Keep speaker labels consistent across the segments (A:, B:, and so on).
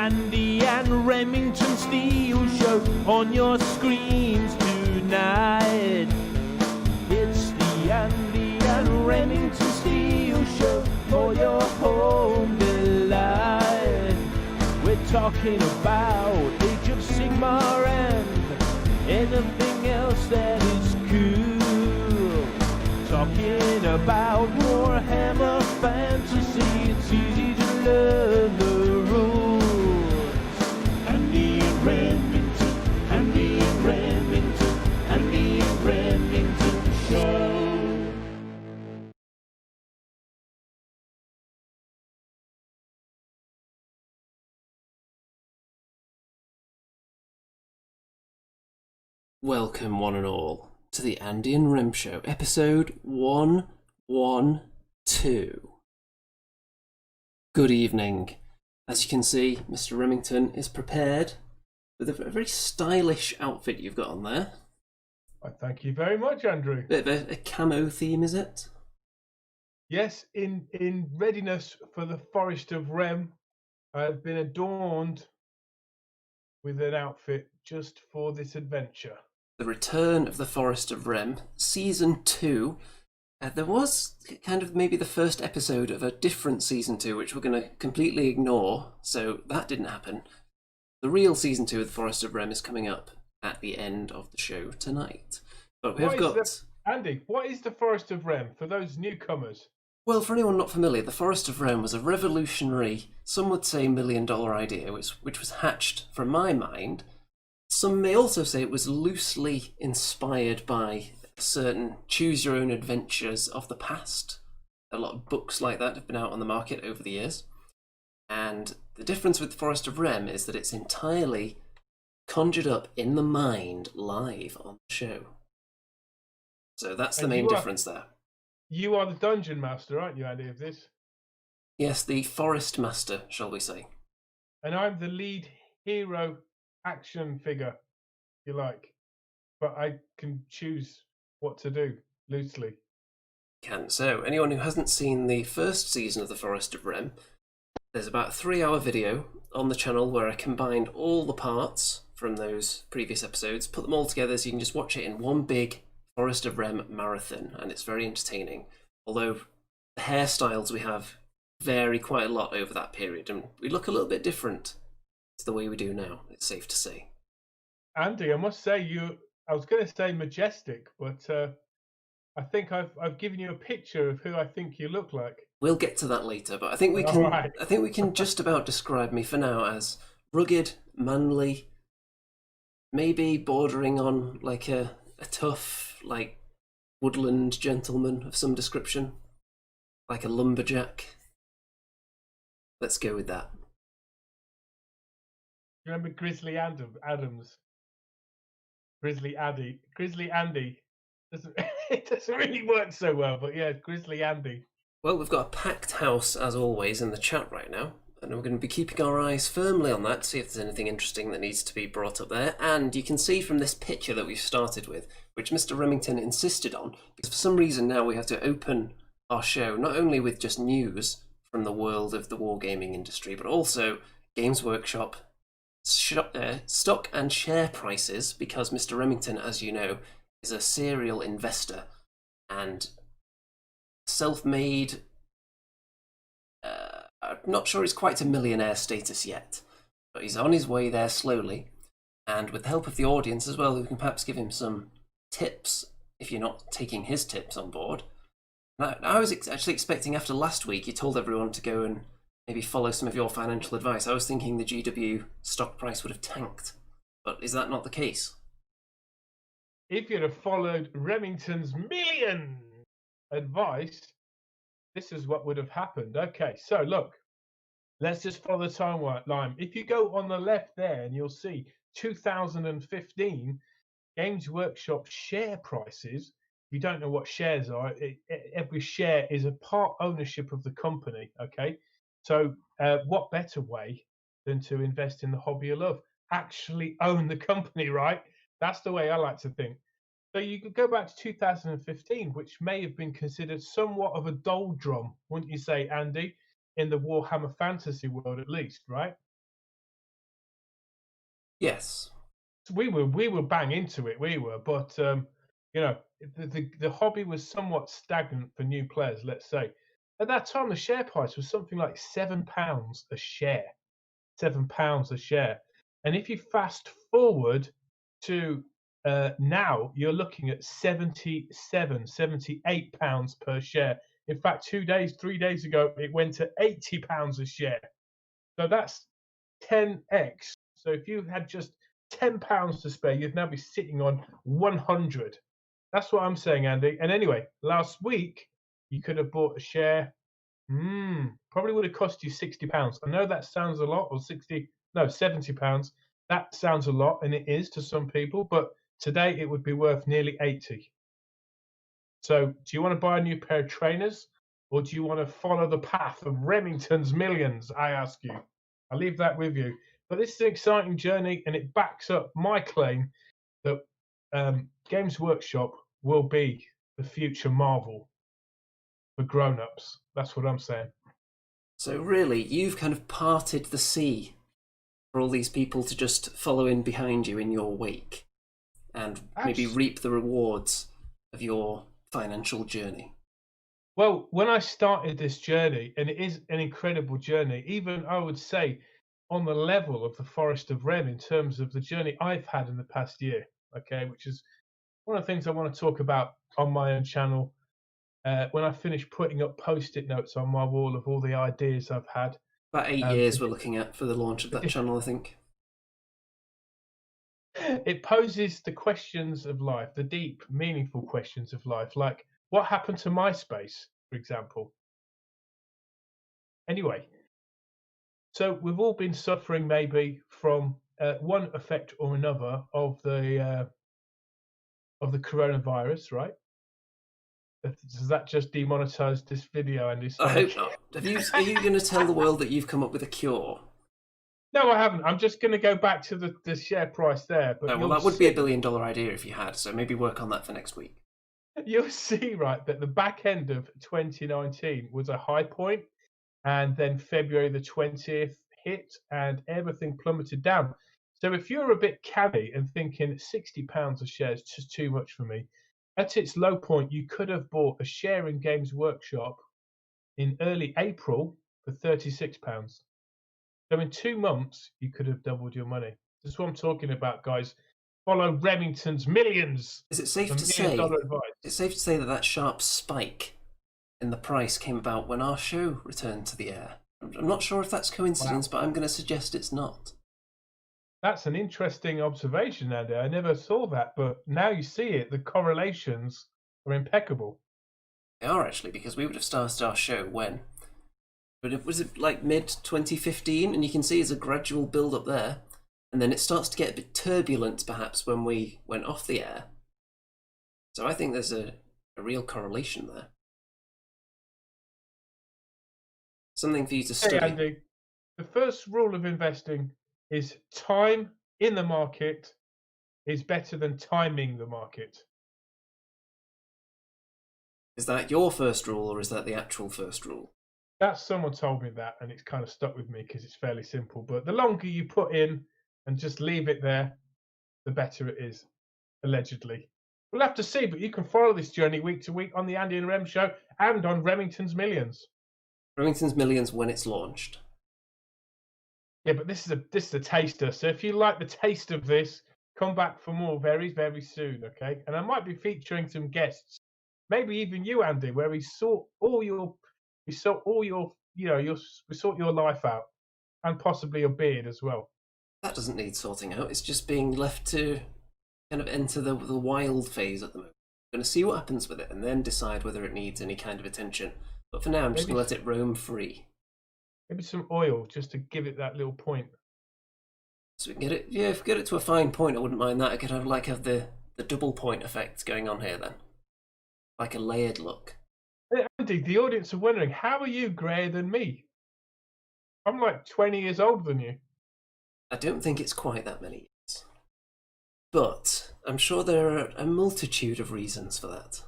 A: Andy and Remington Steel Show on your screens tonight. It's the Andy and Remington Steel Show for your home delight. We're talking about Age of Sigmar and anything else that is cool. Talking about Warhammer Fantasy, it's easy to learn the rules. Andy and Remington, Andy and Remington, Andy and Remington Show.
B: Welcome, one and all, to the Andy and Rem Show, episode 112. Good evening. As you can see, Mr. Remington is prepared with a very stylish outfit you've got on there.
C: Thank you very much, Andrew.
B: Bit of a camo theme, is it?
C: Yes, in readiness for the Forest of Rem, I've been adorned with an outfit just for this adventure.
B: The Return of the Forest of Rem, Season 2. There was kind of maybe the first episode of a different Season 2, which we're going to completely ignore, so that didn't happen. The real Season 2 of the Forest of Rem is coming up at the end of the show tonight. But we have got...
C: Andy, what is the Forest of Rem for those newcomers?
B: Well, for anyone not familiar, the Forest of Rem was a revolutionary, some would say $1 million idea, which was hatched from my mind. Some may also say it was loosely inspired by certain choose-your-own adventures of the past. A lot of books like that have been out on the market over the years. And the difference with the Forest of Rem is that it's entirely conjured up in the mind live on the show. So that's the main difference there.
C: You are the dungeon master, aren't you, Andy, of this?
B: Yes, the Forest Master, shall we say.
C: And I'm the lead hero action figure, if you like. But I can choose what to do, loosely.
B: So, anyone who hasn't seen the first season of the Forest of Rem, there's about a 3-hour video on the channel where I combined all the parts from those previous episodes, put them all together so you can just watch it in one big Forest of Rem marathon, and it's very entertaining. Although the hairstyles we have vary quite a lot over that period, and we look a little bit different to the way we do now, it's safe to say.
C: Andy, I must say I was going to say majestic, but I think I've given you a picture of who I think you look like.
B: We'll get to that later, but I think we can. Right. I think we can just about describe me for now as rugged, manly, maybe bordering on like a tough, like woodland gentleman of some description, like a lumberjack. Let's go with that.
C: Remember Grizzly Adams? Grizzly Andy. It doesn't really work so well, but yeah, Grizzly Andy.
B: Well, we've got a packed house, as always, in the chat right now, and we're going to be keeping our eyes firmly on that to see if there's anything interesting that needs to be brought up there. And you can see from this picture that we've started with, which Mr. Remington insisted on, because for some reason now we have to open our show not only with just news from the world of the wargaming industry, but also Games Workshop stock and share prices, because Mr. Remington, as you know, is a serial investor and self-made. I'm not sure he's quite a millionaire status yet, but he's on his way there slowly, and with the help of the audience as well, who can perhaps give him some tips if you're not taking his tips on board. I was actually expecting, after last week you told everyone to go and maybe follow some of your financial advice, I was thinking the GW stock price would have tanked, but is that not the case?
C: If you'd have followed Remington's million advice, this is what would have happened. Okay, so look, let's just follow the timeline. If you go on the left there, and you'll see 2015 Games Workshop share prices. If you don't know what shares are, every share is a part ownership of the company, okay? So what better way than to invest in the hobby you love? Actually own the company, right? That's the way I like to think. So you could go back to 2015, which may have been considered somewhat of a doldrum, wouldn't you say, Andy, in the Warhammer Fantasy world at least, right?
B: Yes.
C: We were bang into it, but you know, the hobby was somewhat stagnant for new players. Let's say at that time the share price was something like £7 a share, £7 a share, and if you fast forward to now, you're looking at 77, £78 per share. In fact, 3 days ago, it went to £80 a share. So that's 10x. So if you had just £10 to spare, you'd now be sitting on 100. That's what I'm saying, Andy. And anyway, last week you could have bought a share. Probably would have cost you £60. I know that sounds a lot, or £70. That sounds a lot, and it is to some people. But today it would be worth nearly 80. So, do you want to buy a new pair of trainers, or do you want to follow the path of Remington's millions? I ask you. I'll leave that with you. But this is an exciting journey, and it backs up my claim that Games Workshop will be the future Marvel for grown-ups. That's what I'm saying.
B: So really, you've kind of parted the sea for all these people to just follow in behind you in your wake and maybe reap the rewards of your financial journey.
C: Well, when I started this journey, and it is an incredible journey, even I would say on the level of the Forest of Rem in terms of the journey I've had in the past year, okay, which is one of the things I want to talk about on my own channel when I finish putting up post-it notes on my wall of all the ideas I've had.
B: About 8 years we're looking at for the launch of that channel, I think.
C: It poses the questions of life, the deep, meaningful questions of life, like what happened to MySpace, for example. Anyway, so we've all been suffering maybe from one effect or another of the coronavirus, right? Does that just demonetize this video, Andy?
B: I hope not. Are you going to tell the world that you've come up with a cure?
C: No, I haven't. I'm just going to go back to the share price there. But
B: well, that would be a $1 billion idea if you had, so maybe work on that for next week.
C: You'll see, right, that the back end of 2019 was a high point, and then February the 20th hit, and everything plummeted down. So if you're a bit canny and thinking £60 a share is just too much for me, at its low point, you could have bought a share in Games Workshop in early April for £36. So in 2 months, you could have doubled your money. This is what I'm talking about, guys. Follow Remington's millions.
B: Is it safe to say? It's safe to say that that sharp spike in the price came about when our show returned to the air. I'm not sure if that's coincidence, but I'm going to suggest it's not.
C: That's an interesting observation, Andy. I never saw that, but now you see it. The correlations are impeccable.
B: They are actually, because we would have started our show when? But was it like mid-2015? And you can see it's a gradual build-up there. And then it starts to get a bit turbulent, perhaps, when we went off the air. So I think there's a real correlation there. Something for you to study.
C: Hey, Andy, the first rule of investing is time in the market is better than timing the market.
B: Is that your first rule, or is that the actual first rule?
C: Someone told me that, and it's kind of stuck with me because it's fairly simple. But the longer you put in and just leave it there, the better it is, allegedly. We'll have to see, but you can follow this journey week to week on the Andy and Rem show and on Remington's Millions.
B: Remington's Millions when it's launched.
C: Yeah, but this is a taster. So if you like the taste of this, come back for more very, very soon, okay? And I might be featuring some guests, maybe even you, Andy, where we sort your life out, and possibly your beard as well.
B: That doesn't need sorting out. It's just being left to kind of enter the wild phase at the moment. I'm going to see what happens with it and then decide whether it needs any kind of attention. But for now, I'm just going to let it roam free.
C: Maybe some oil just to give it that little point.
B: So we can get it, yeah, if we get it to a fine point, I wouldn't mind that. I could have the double point effect going on here then. Like a layered look.
C: Hey, Andy, the audience are wondering, how are you greyer than me? I'm like 20 years older than you.
B: I don't think it's quite that many years. But I'm sure there are a multitude of reasons for that.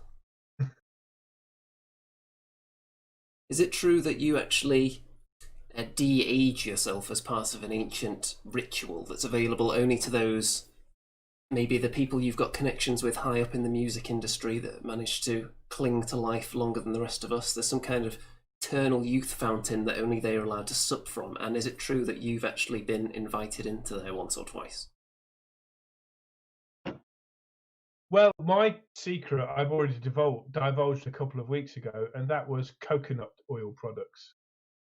B: Is it true that you actually de-age yourself as part of an ancient ritual that's available only to those, maybe the people you've got connections with high up in the music industry that manage to cling to life longer than the rest of us. There's some kind of eternal youth fountain that only they are allowed to sup from. And is it true that you've actually been invited into there once or twice?
C: Well, my secret I've already divulged a couple of weeks ago, and that was coconut oil products.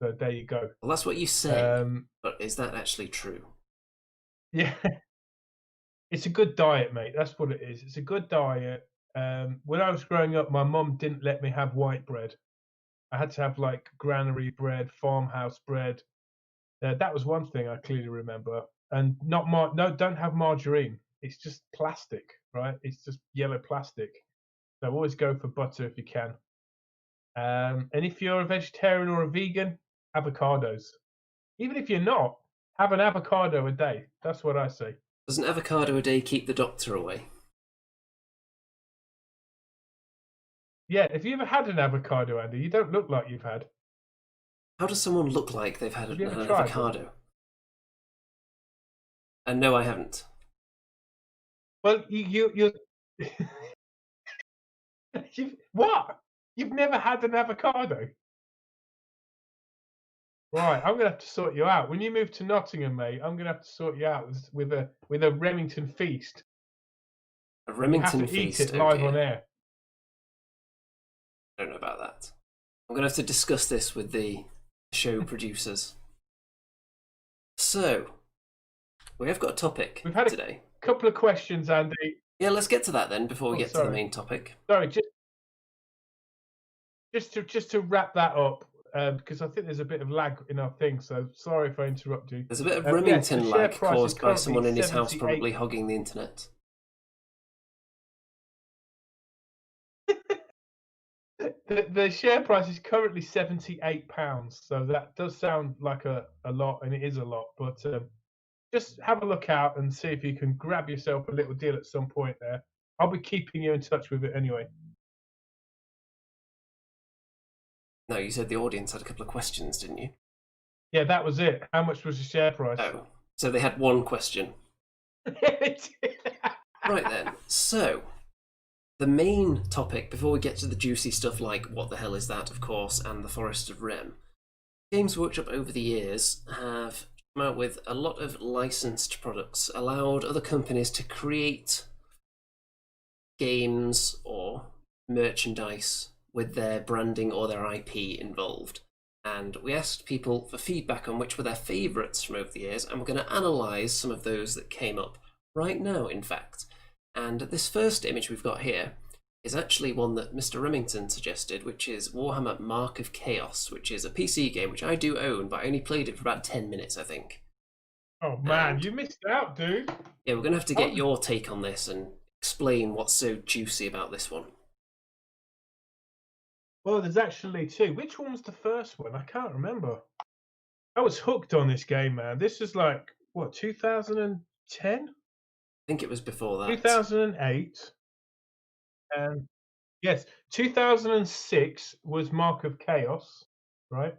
C: So there you go.
B: Well, that's what you say, but is that actually true?
C: Yeah, it's a good diet, mate. That's what it is. It's a good diet. When I was growing up, my mum didn't let me have white bread. I had to have like granary bread, farmhouse bread. That was one thing I clearly remember. And don't have margarine. It's just plastic, right? It's just yellow plastic. So always go for butter if you can. And if you're a vegetarian or a vegan, avocados. Even if you're not, have an avocado a day. That's what I say.
B: Does an avocado a day keep the doctor away?
C: Yeah, have you ever had an avocado, Andy? You don't look like you've had.
B: How does someone look like they've had
C: Have
B: an
C: you ever tried
B: avocado? And no, I haven't.
C: Well, you what? You've never had an avocado? Right, I'm gonna have to sort you out. When you move to Nottingham, mate, I'm gonna have to sort you out with a Remington feast.
B: A
C: You
B: Remington
C: have to
B: feast.
C: eat it live on air.
B: I don't know about that. I'm going to have to discuss this with the show producers. So, we have got a topic
C: We've had
B: today.
C: A couple of questions, Andy.
B: Yeah, let's get to that then before we get to the main topic.
C: Sorry, just to wrap that up, because I think there's a bit of lag in our thing. So sorry if I interrupt you.
B: There's a bit of Remington lag caused by someone in his house probably hogging the internet.
C: The share price is currently £78, so that does sound like a lot, and it is a lot. But just have a look out and see if you can grab yourself a little deal at some point there. I'll be keeping you in touch with it anyway.
B: No, you said the audience had a couple of questions, didn't you?
C: Yeah, that was it. How much was the share price?
B: Oh, so they had one question. Right then, so the main topic, before we get to the juicy stuff like what the hell is that, of course, and the Forest of Rem, Games Workshop over the years have come out with a lot of licensed products, allowed other companies to create games or merchandise with their branding or their IP involved. And we asked people for feedback on which were their favourites from over the years, and we're going to analyse some of those that came up right now, in fact. And this first image we've got here is actually one that Mr. Remington suggested, which is Warhammer Mark of Chaos, which is a PC game which I do own, but I only played it for about 10 minutes, I think.
C: Oh man, you missed out, dude.
B: Yeah, we're going to have to get your take on this and explain what's so juicy about this one.
C: Well, there's actually two. Which one was the first one? I can't remember. I was hooked on this game, man. This is like, what, 2010?
B: I think it was before that.
C: 2008. And yes, 2006 was Mark of Chaos, right?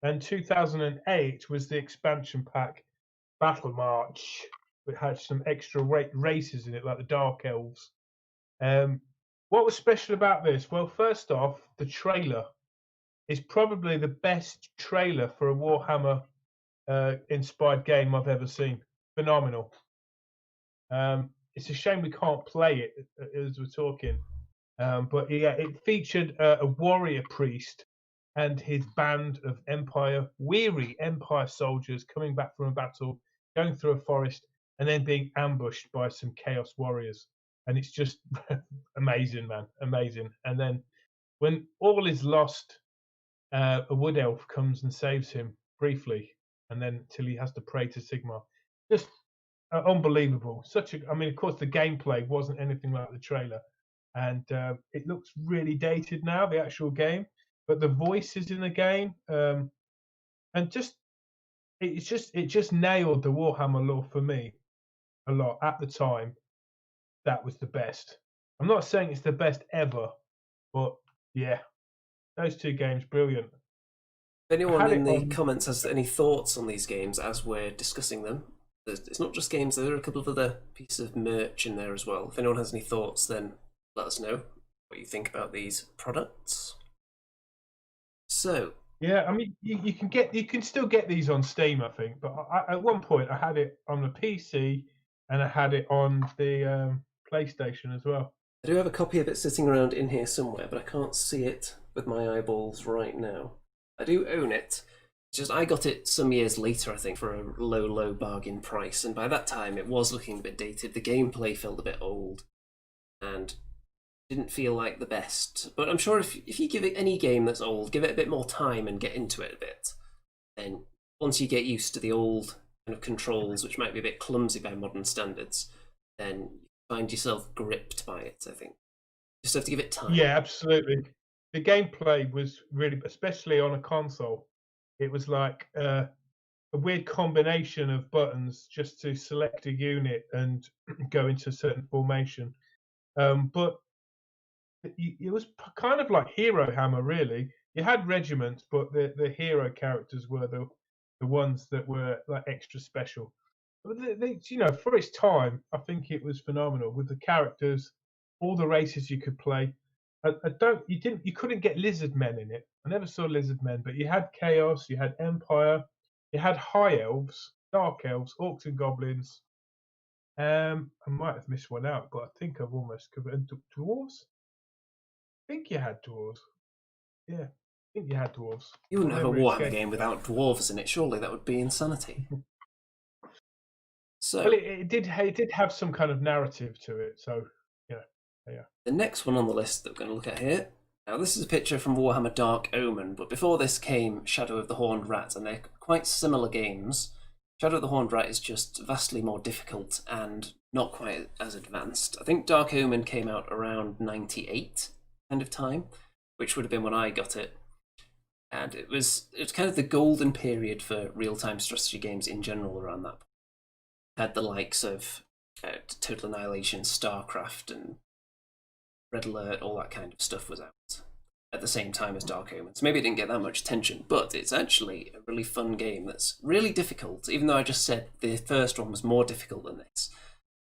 C: And 2008 was the expansion pack Battle March, which had some extra races in it, like the Dark Elves. What was special about this? Well, first off, the trailer is probably the best trailer for a Warhammer inspired game I've ever seen. Phenomenal. It's a shame we can't play it as we're talking. But yeah, it featured a warrior priest and his band of weary Empire soldiers coming back from a battle, going through a forest, and then being ambushed by some Chaos warriors. And it's just amazing, man, amazing. And then when all is lost, a wood elf comes and saves him briefly, and then till he has to pray to Sigmar. Just unbelievable. I mean, of course, the gameplay wasn't anything like the trailer, and it looks really dated now, the actual game. But the voices in the game, and it just nailed the Warhammer lore for me a lot at the time. That was the best. I'm not saying it's the best ever, but yeah, those two games, brilliant.
B: If anyone
C: had
B: in
C: it
B: the
C: on-
B: comments has any thoughts on these games as we're discussing them, it's not just games, there are a couple of other pieces of merch in there as well. If anyone has any thoughts, then let us know what you think about these products. So,
C: Yeah, I mean, you can still get these on Steam, I think. But at one point, I had it on the PC and I had it on the PlayStation as well.
B: I do have a copy of it sitting around in here somewhere, but I can't see it with my eyeballs right now. I do own it. It's just I got it some years later, I think, for a low bargain price, and by that time it was looking a bit dated. The gameplay felt a bit old, and didn't feel like the best. But I'm sure if you give it any game that's old, give it a bit more time and get into it a bit, then once you get used to the old kind of controls, which might be a bit clumsy by modern standards, then you find yourself gripped by it, I think. Just have to give it time.
C: Yeah, absolutely. The gameplay was really, especially on a console, it was like a weird combination of buttons just to select a unit and go into a certain formation. But it was kind of like Hero Hammer, really. You had regiments, but the hero characters were the ones that were like extra special. But for its time, I think it was phenomenal with the characters, all the races you could play. You couldn't get lizard men in it. I never saw lizard men, but you had chaos, you had empire, you had high elves, dark elves, orcs and goblins. I might have missed one out, but I think I've almost covered. And dwarves. I think you had dwarves. Yeah, I think you had dwarves.
B: You wouldn't have a
C: Memory
B: Warhammer
C: escaped.
B: game without dwarves in it, surely that would be insanity. So,
C: Well, it did have some kind of narrative to it, so yeah.
B: the next one on the list that we're going to look at here. Now, this is a picture from Warhammer Dark Omen, but before this came Shadow of the Horned Rat, and they're quite similar games. Shadow of the Horned Rat is just vastly more difficult and not quite as advanced. I think Dark Omen came out around 98 kind of time, which would have been when I got it. And it was kind of the golden period for real-time strategy games in general around that point. Had the likes of Total Annihilation, StarCraft, and Red Alert, all that kind of stuff was out at the same time as Dark Omen. So maybe it didn't get that much attention, but it's actually a really fun game that's really difficult. Even though I just said the first one was more difficult than this,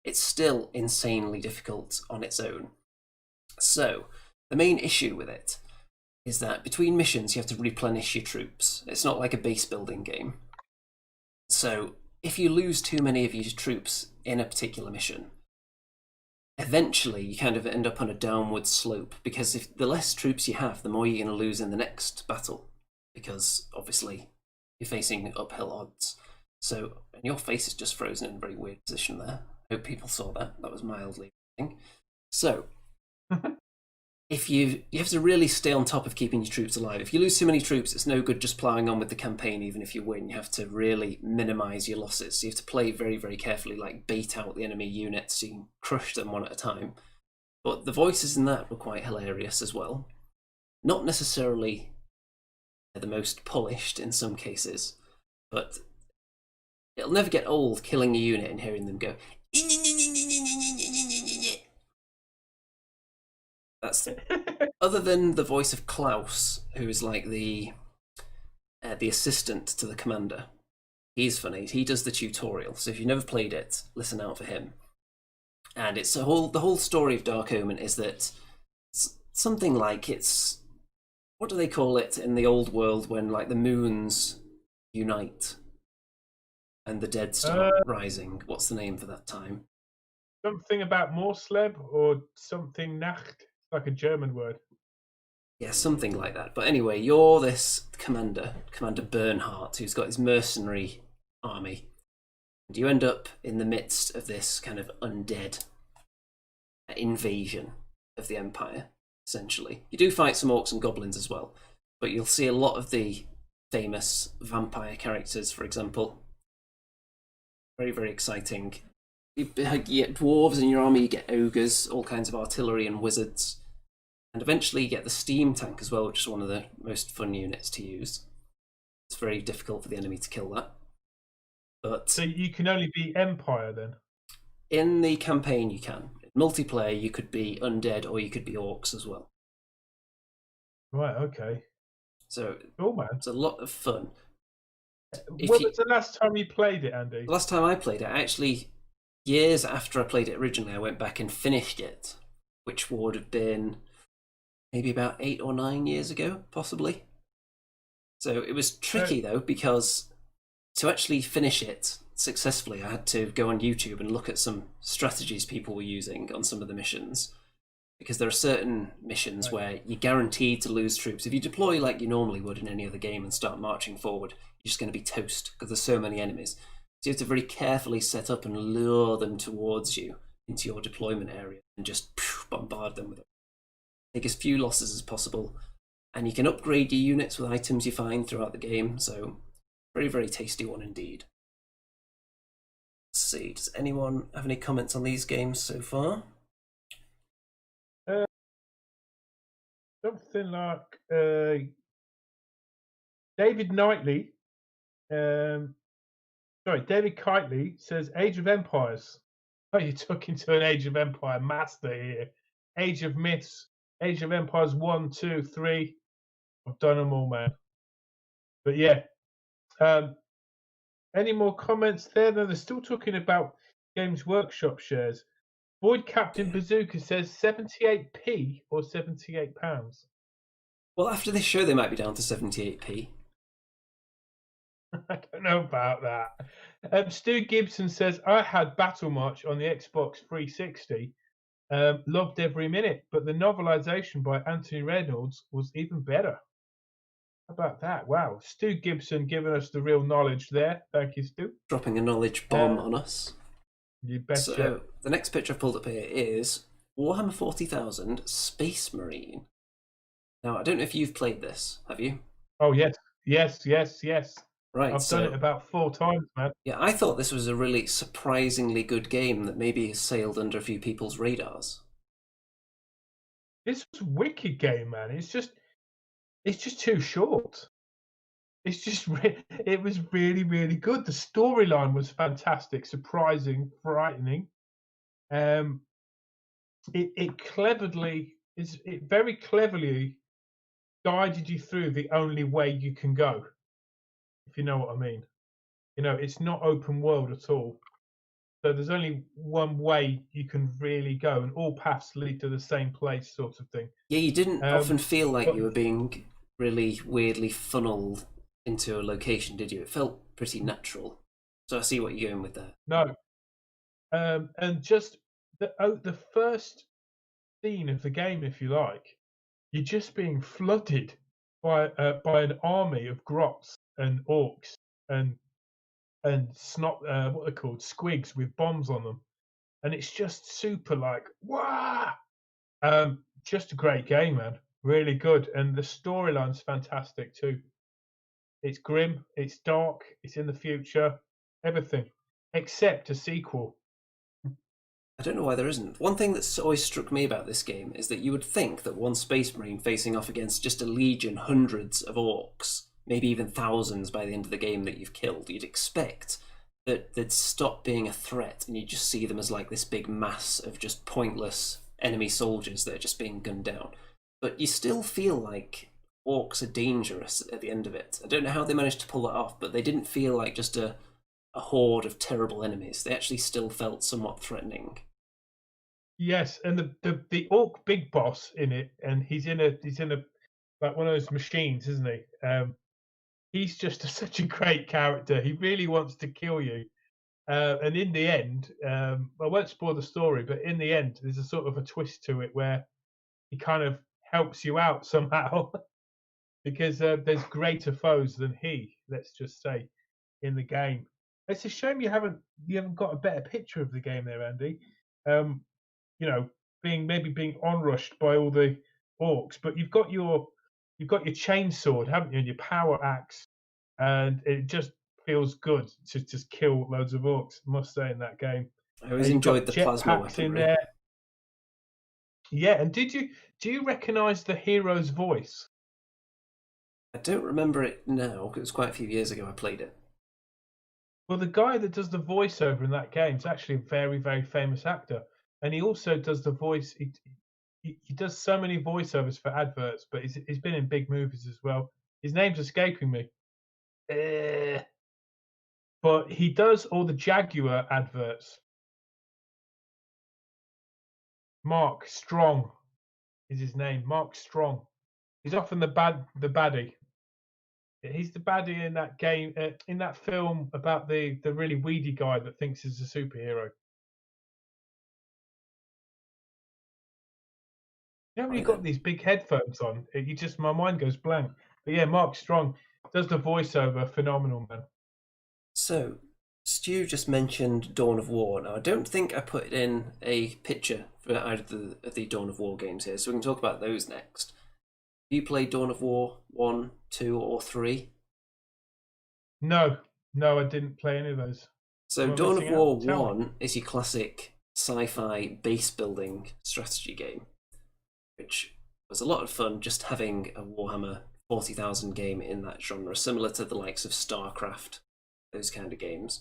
B: it's still insanely difficult on its own. So, the main issue with it is that between missions you have to replenish your troops. It's not like a base building game. So, if you lose too many of your troops in a particular mission, eventually you kind of end up on a downward slope, because if the less troops you have, the more you're going to lose in the next battle, because obviously you're facing uphill odds. So, and your face is just frozen in a very weird position there. Hope people saw that. That was mildly thing. So, if you have to really stay on top of keeping your troops alive. If you lose too many troops, it's no good just ploughing on with the campaign, even if you win. You have to really minimise your losses. So you have to play very, very carefully, like bait out the enemy units so you can crush them one at a time. But the voices in that were quite hilarious as well. Not necessarily the most polished in some cases, but it'll never get old killing a unit and hearing them go. That's other than the voice of Klaus, who is like the assistant to the commander. He's funny. He does the tutorial. So if you've never played it, listen out for him. And it's the whole story of Dark Omen is that it's something like it's, what do they call it in the old world when like the moons unite and the dead start rising? What's the name for that time?
C: Something about Morsleb or something Nacht. Like a German word.
B: Yeah, something like that. But anyway, you're this Commander Bernhardt, who's got his mercenary army. And you end up in the midst of this kind of undead invasion of the Empire, essentially. You do fight some orcs and goblins as well, but you'll see a lot of the famous vampire characters, for example. Very, very exciting. You get dwarves in your army, you get ogres, all kinds of artillery and wizards. And eventually you get the steam tank as well, which is one of the most fun units to use. It's very difficult for the enemy to kill that. But
C: so you can only be Empire then?
B: In the campaign you can. In multiplayer you could be undead or you could be orcs as well.
C: Right, okay.
B: So
C: Oh man,
B: it's a lot of fun.
C: when was the last time you played it, Andy?
B: The last time I played it, actually, years after I played it originally, I went back and finished it, which would have been maybe about 8 or 9 years ago, possibly. So it was tricky though, because to actually finish it successfully, I had to go on YouTube and look at some strategies people were using on some of the missions. Because there are certain missions where you're guaranteed to lose troops. If you deploy like you normally would in any other game and start marching forward, you're just going to be toast because there's so many enemies. So you have to very carefully set up and lure them towards you into your deployment area and just bombard them with it. Take as few losses as possible. And you can upgrade your units with items you find throughout the game. So very, very tasty one indeed. Let's see, does anyone have any comments on these games so far?
C: Something like David Knightley. David Kitely says Age of Empires. Oh, you're talking to an Age of Empire master here. Age of Myths, Age of Empires 1, 2, 3. I've done them all, man. But yeah. Any more comments there? No, they're still talking about Games Workshop shares. Void Captain Bazooka says 78p or £78.
B: Well, after this show, they might be down to 78p.
C: I don't know about that. Stu Gibson says, I had Battle March on the Xbox 360. Loved every minute, but the novelization by Anthony Reynolds was even better. How about that? Wow. Stu Gibson giving us the real knowledge there. Thank you, Stu.
B: Dropping a knowledge bomb on us.
C: You betcha.
B: So, the next picture I've pulled up here is Warhammer 40,000 Space Marine. Now, I don't know if you've played this, have you?
C: Oh, yes.
B: Right,
C: I've done it about 4 times, man.
B: Yeah, I thought this was a really surprisingly good game that maybe has sailed under a few people's radars.
C: This was a wicked game, man. It's just too short. It was really, really good. The storyline was fantastic, surprising, frightening. It very cleverly guided you through the only way you can go, if you know what I mean. You know, it's not open world at all. So there's only one way you can really go, and all paths lead to the same place, sort of thing.
B: Yeah, you didn't often feel like you were being really weirdly funneled into a location, did you? It felt pretty natural. So I see what you're going with there.
C: No. And just the first scene of the game, if you like, you're just being flooded by an army of grots and orcs and snot what they're called, squigs with bombs on them, and it's just super like wow. Just a great game, man. Really good, and the storyline's fantastic too. It's grim, it's dark, it's in the future, everything except a sequel.
B: I don't know why there isn't. One thing that's always struck me about this game is that you would think that one Space Marine facing off against just a legion, hundreds of orcs, maybe even thousands by the end of the game that you've killed, you'd expect that they'd stop being a threat and you just see them as like this big mass of just pointless enemy soldiers that are just being gunned down. But you still feel like orcs are dangerous at the end of it. I don't know how they managed to pull that off, but they didn't feel like just a horde of terrible enemies. They actually still felt somewhat threatening.
C: Yes, and the orc big boss in it, and he's in a like one of those machines, isn't he? He's just such a great character. He really wants to kill you. And in the end, I won't spoil the story, but in the end, there's a sort of a twist to it where he kind of helps you out somehow because there's greater foes than he, let's just say, in the game. It's a shame you haven't got a better picture of the game there, Andy. You know, being onrushed by all the orcs, but you've got your chainsword, haven't you, and your power axe, and it just feels good to just kill loads of orcs. I must say, in that game,
B: I always enjoyed the plasma weaponry
C: in there. Yeah, and do you recognise the hero's voice?
B: I don't remember it now, because it was quite a few years ago I played it.
C: Well, the guy that does the voiceover in that game is actually a very, very famous actor. And he also does the voice. He does so many voiceovers for adverts, but he's been in big movies as well. His name's escaping me. But he does all the Jaguar adverts. Mark Strong is his name. Mark Strong. He's often the baddie. He's the baddie in that game, in that film about the really weedy guy that thinks he's a superhero. You know when you've got these big headphones on, my mind goes blank. But yeah, Mark Strong does the voiceover, phenomenal, man.
B: So, Stu just mentioned Dawn of War. Now, I don't think I put in a picture for either of the Dawn of War games here, so we can talk about those next. Have you played Dawn of War 1, 2, or 3?
C: No, I didn't play any of those.
B: So, Dawn of War 1 is your classic sci-fi base building strategy game, which was a lot of fun just having a Warhammer 40,000 game in that genre, similar to the likes of StarCraft, those kind of games.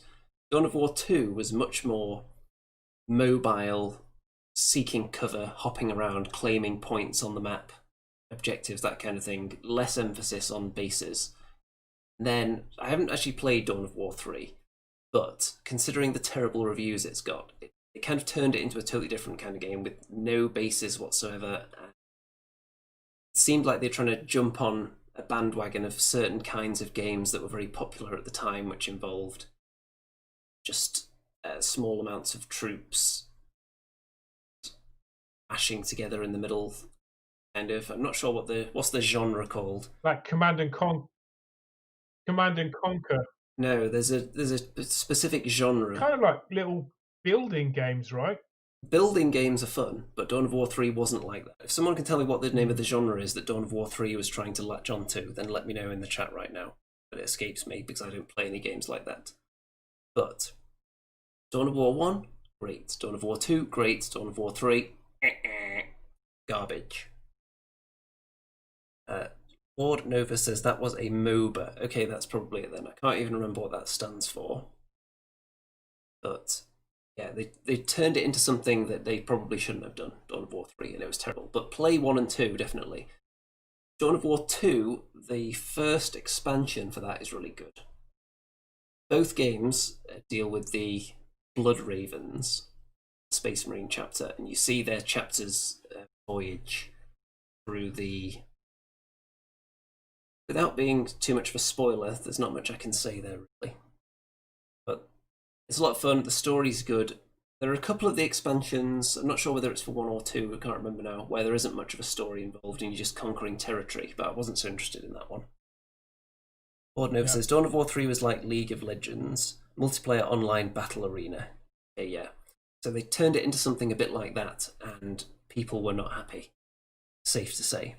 B: Dawn of War 2 was much more mobile, seeking cover, hopping around, claiming points on the map, objectives, that kind of thing, less emphasis on bases. Then, I haven't actually played Dawn of War 3, but considering the terrible reviews it's got, it kind of turned it into a totally different kind of game with no bases whatsoever. It seemed like they're trying to jump on a bandwagon of certain kinds of games that were very popular at the time, which involved just small amounts of troops mashing together in the middle, kind of. I'm not sure what's the genre called.
C: Like Command and Conquer.
B: No, there's a specific genre.
C: Kind of like little building games, right?
B: Building games are fun, but Dawn of War 3 wasn't like that. If someone can tell me what the name of the genre is that Dawn of War 3 was trying to latch onto, then let me know in the chat right now. But it escapes me because I don't play any games like that. But Dawn of War 1, great. Dawn of War 2, great. Dawn of War 3, garbage. Ward Nova says that was a MOBA. Okay, that's probably it then. I can't even remember what that stands for. But yeah, they turned it into something that they probably shouldn't have done, Dawn of War 3, and it was terrible. But play 1 and 2, definitely. Dawn of War 2, the first expansion for that is really good. Both games deal with the Blood Ravens Space Marine chapter, and you see their chapters voyage through the... Without being too much of a spoiler, there's not much I can say there, really. But it's a lot of fun, the story's good. There are a couple of the expansions, I'm not sure whether it's for 1 or 2, I can't remember now, where there isn't much of a story involved and you're just conquering territory, but I wasn't so interested in that one. Ordnova says, Dawn of War 3 was like League of Legends, multiplayer online battle arena. Yeah. So they turned it into something a bit like that, and people were not happy. Safe to say.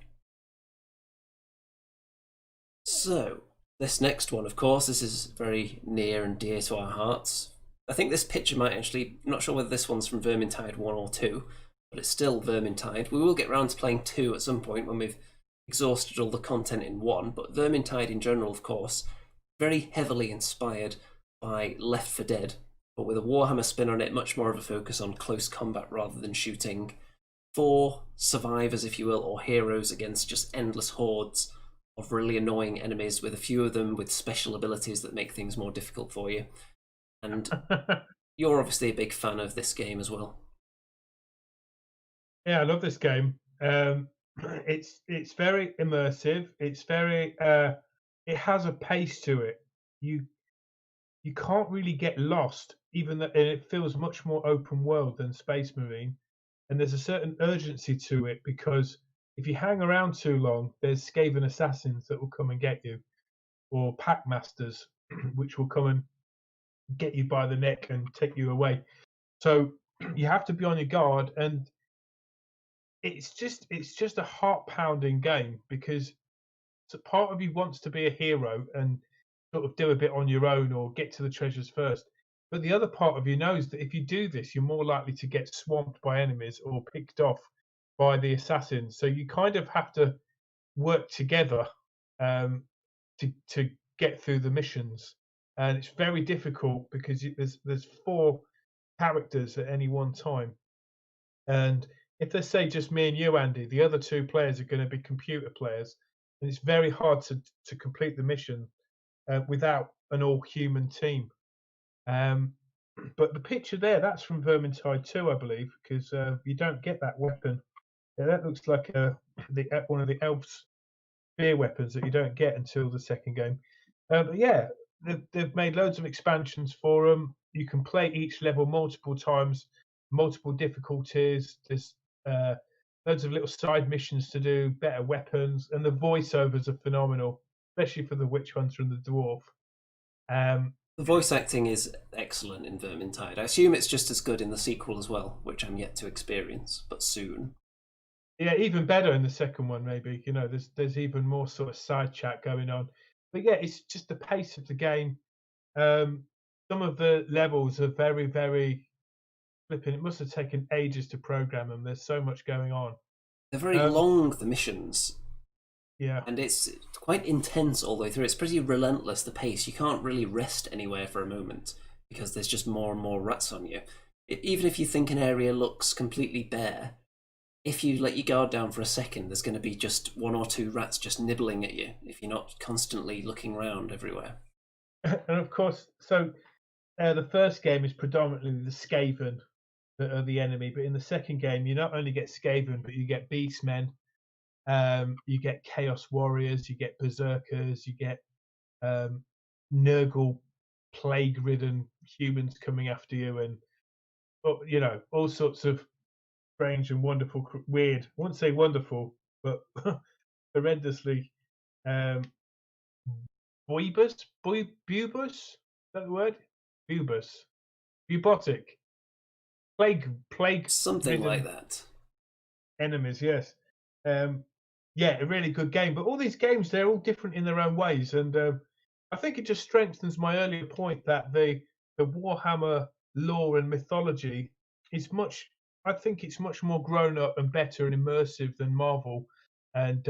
B: So, this next one, of course, this is very near and dear to our hearts. I think this picture might actually, I'm not sure whether this one's from Vermintide 1 or 2, but it's still Vermintide. We will get round to playing 2 at some point when we've exhausted all the content in 1, but Vermintide in general, of course, very heavily inspired by Left 4 Dead, but with a Warhammer spin on it, much more of a focus on close combat rather than shooting. 4 survivors, if you will, or heroes against just endless hordes of really annoying enemies, with a few of them with special abilities that make things more difficult for you. And you're obviously a big fan of this game as well.
C: Yeah, I love this game. It's very immersive. It's very it has a pace to it. You can't really get lost, even though, and it feels much more open world than Space Marine. And there's a certain urgency to it, because if you hang around too long, there's Skaven assassins that will come and get you, or pack masters, which will come and get you by the neck and take you away. So you have to be on your guard, and it's just a heart-pounding game, because so part of you wants to be a hero and sort of do a bit on your own or get to the treasures first. But the other part of you knows that if you do this, you're more likely to get swamped by enemies or picked off by the assassins. So you kind of have to work together to get through the missions. And it's very difficult because there's 4 characters at any one time. And if they say just me and you, Andy, the other 2 players are going to be computer players. and it's very hard to complete the mission without an all-human team. But the picture there, that's from Vermintide 2, I believe, because you don't get that weapon. Yeah, that looks like one of the elves' spear weapons that you don't get until the second game. But yeah, they've made loads of expansions for them. You can play each level multiple times, multiple difficulties. There's loads of little side missions to do, better weapons, and the voiceovers are phenomenal, especially for the Witch Hunter and the Dwarf.
B: The voice acting is excellent in Vermintide. I assume it's just as good in the sequel as well, which I'm yet to experience, but soon.
C: Yeah, even better in the second one, maybe. You know, there's even more sort of side chat going on. But yeah, it's just the pace of the game. Some of the levels are very, very flipping. It must have taken ages to program them. There's so much going on.
B: They're very long, the missions.
C: Yeah.
B: And it's quite intense all the way through. It's pretty relentless, the pace. You can't really rest anywhere for a moment because there's just more and more rats on you. Even if you think an area looks completely bare, if you let your guard down for a second, there's going to be just one or two rats just nibbling at you if you're not constantly looking around everywhere.
C: And of course, so the first game is predominantly the Skaven that are the enemy, but in the second game, you not only get Skaven, but you get Beastmen. You get Chaos Warriors, you get Berserkers, you get Nurgle plague-ridden humans coming after you, and you know, all sorts of strange and wonderful, weird. I wouldn't say wonderful, but horrendously bubus. Is that the word? Bubotic, plague,
B: something like that.
C: Enemies, yes. Yeah, a really good game. But all these games, they're all different in their own ways, and I think it just strengthens my earlier point that the Warhammer lore and mythology is much. I think it's much more grown up and better and immersive than Marvel. And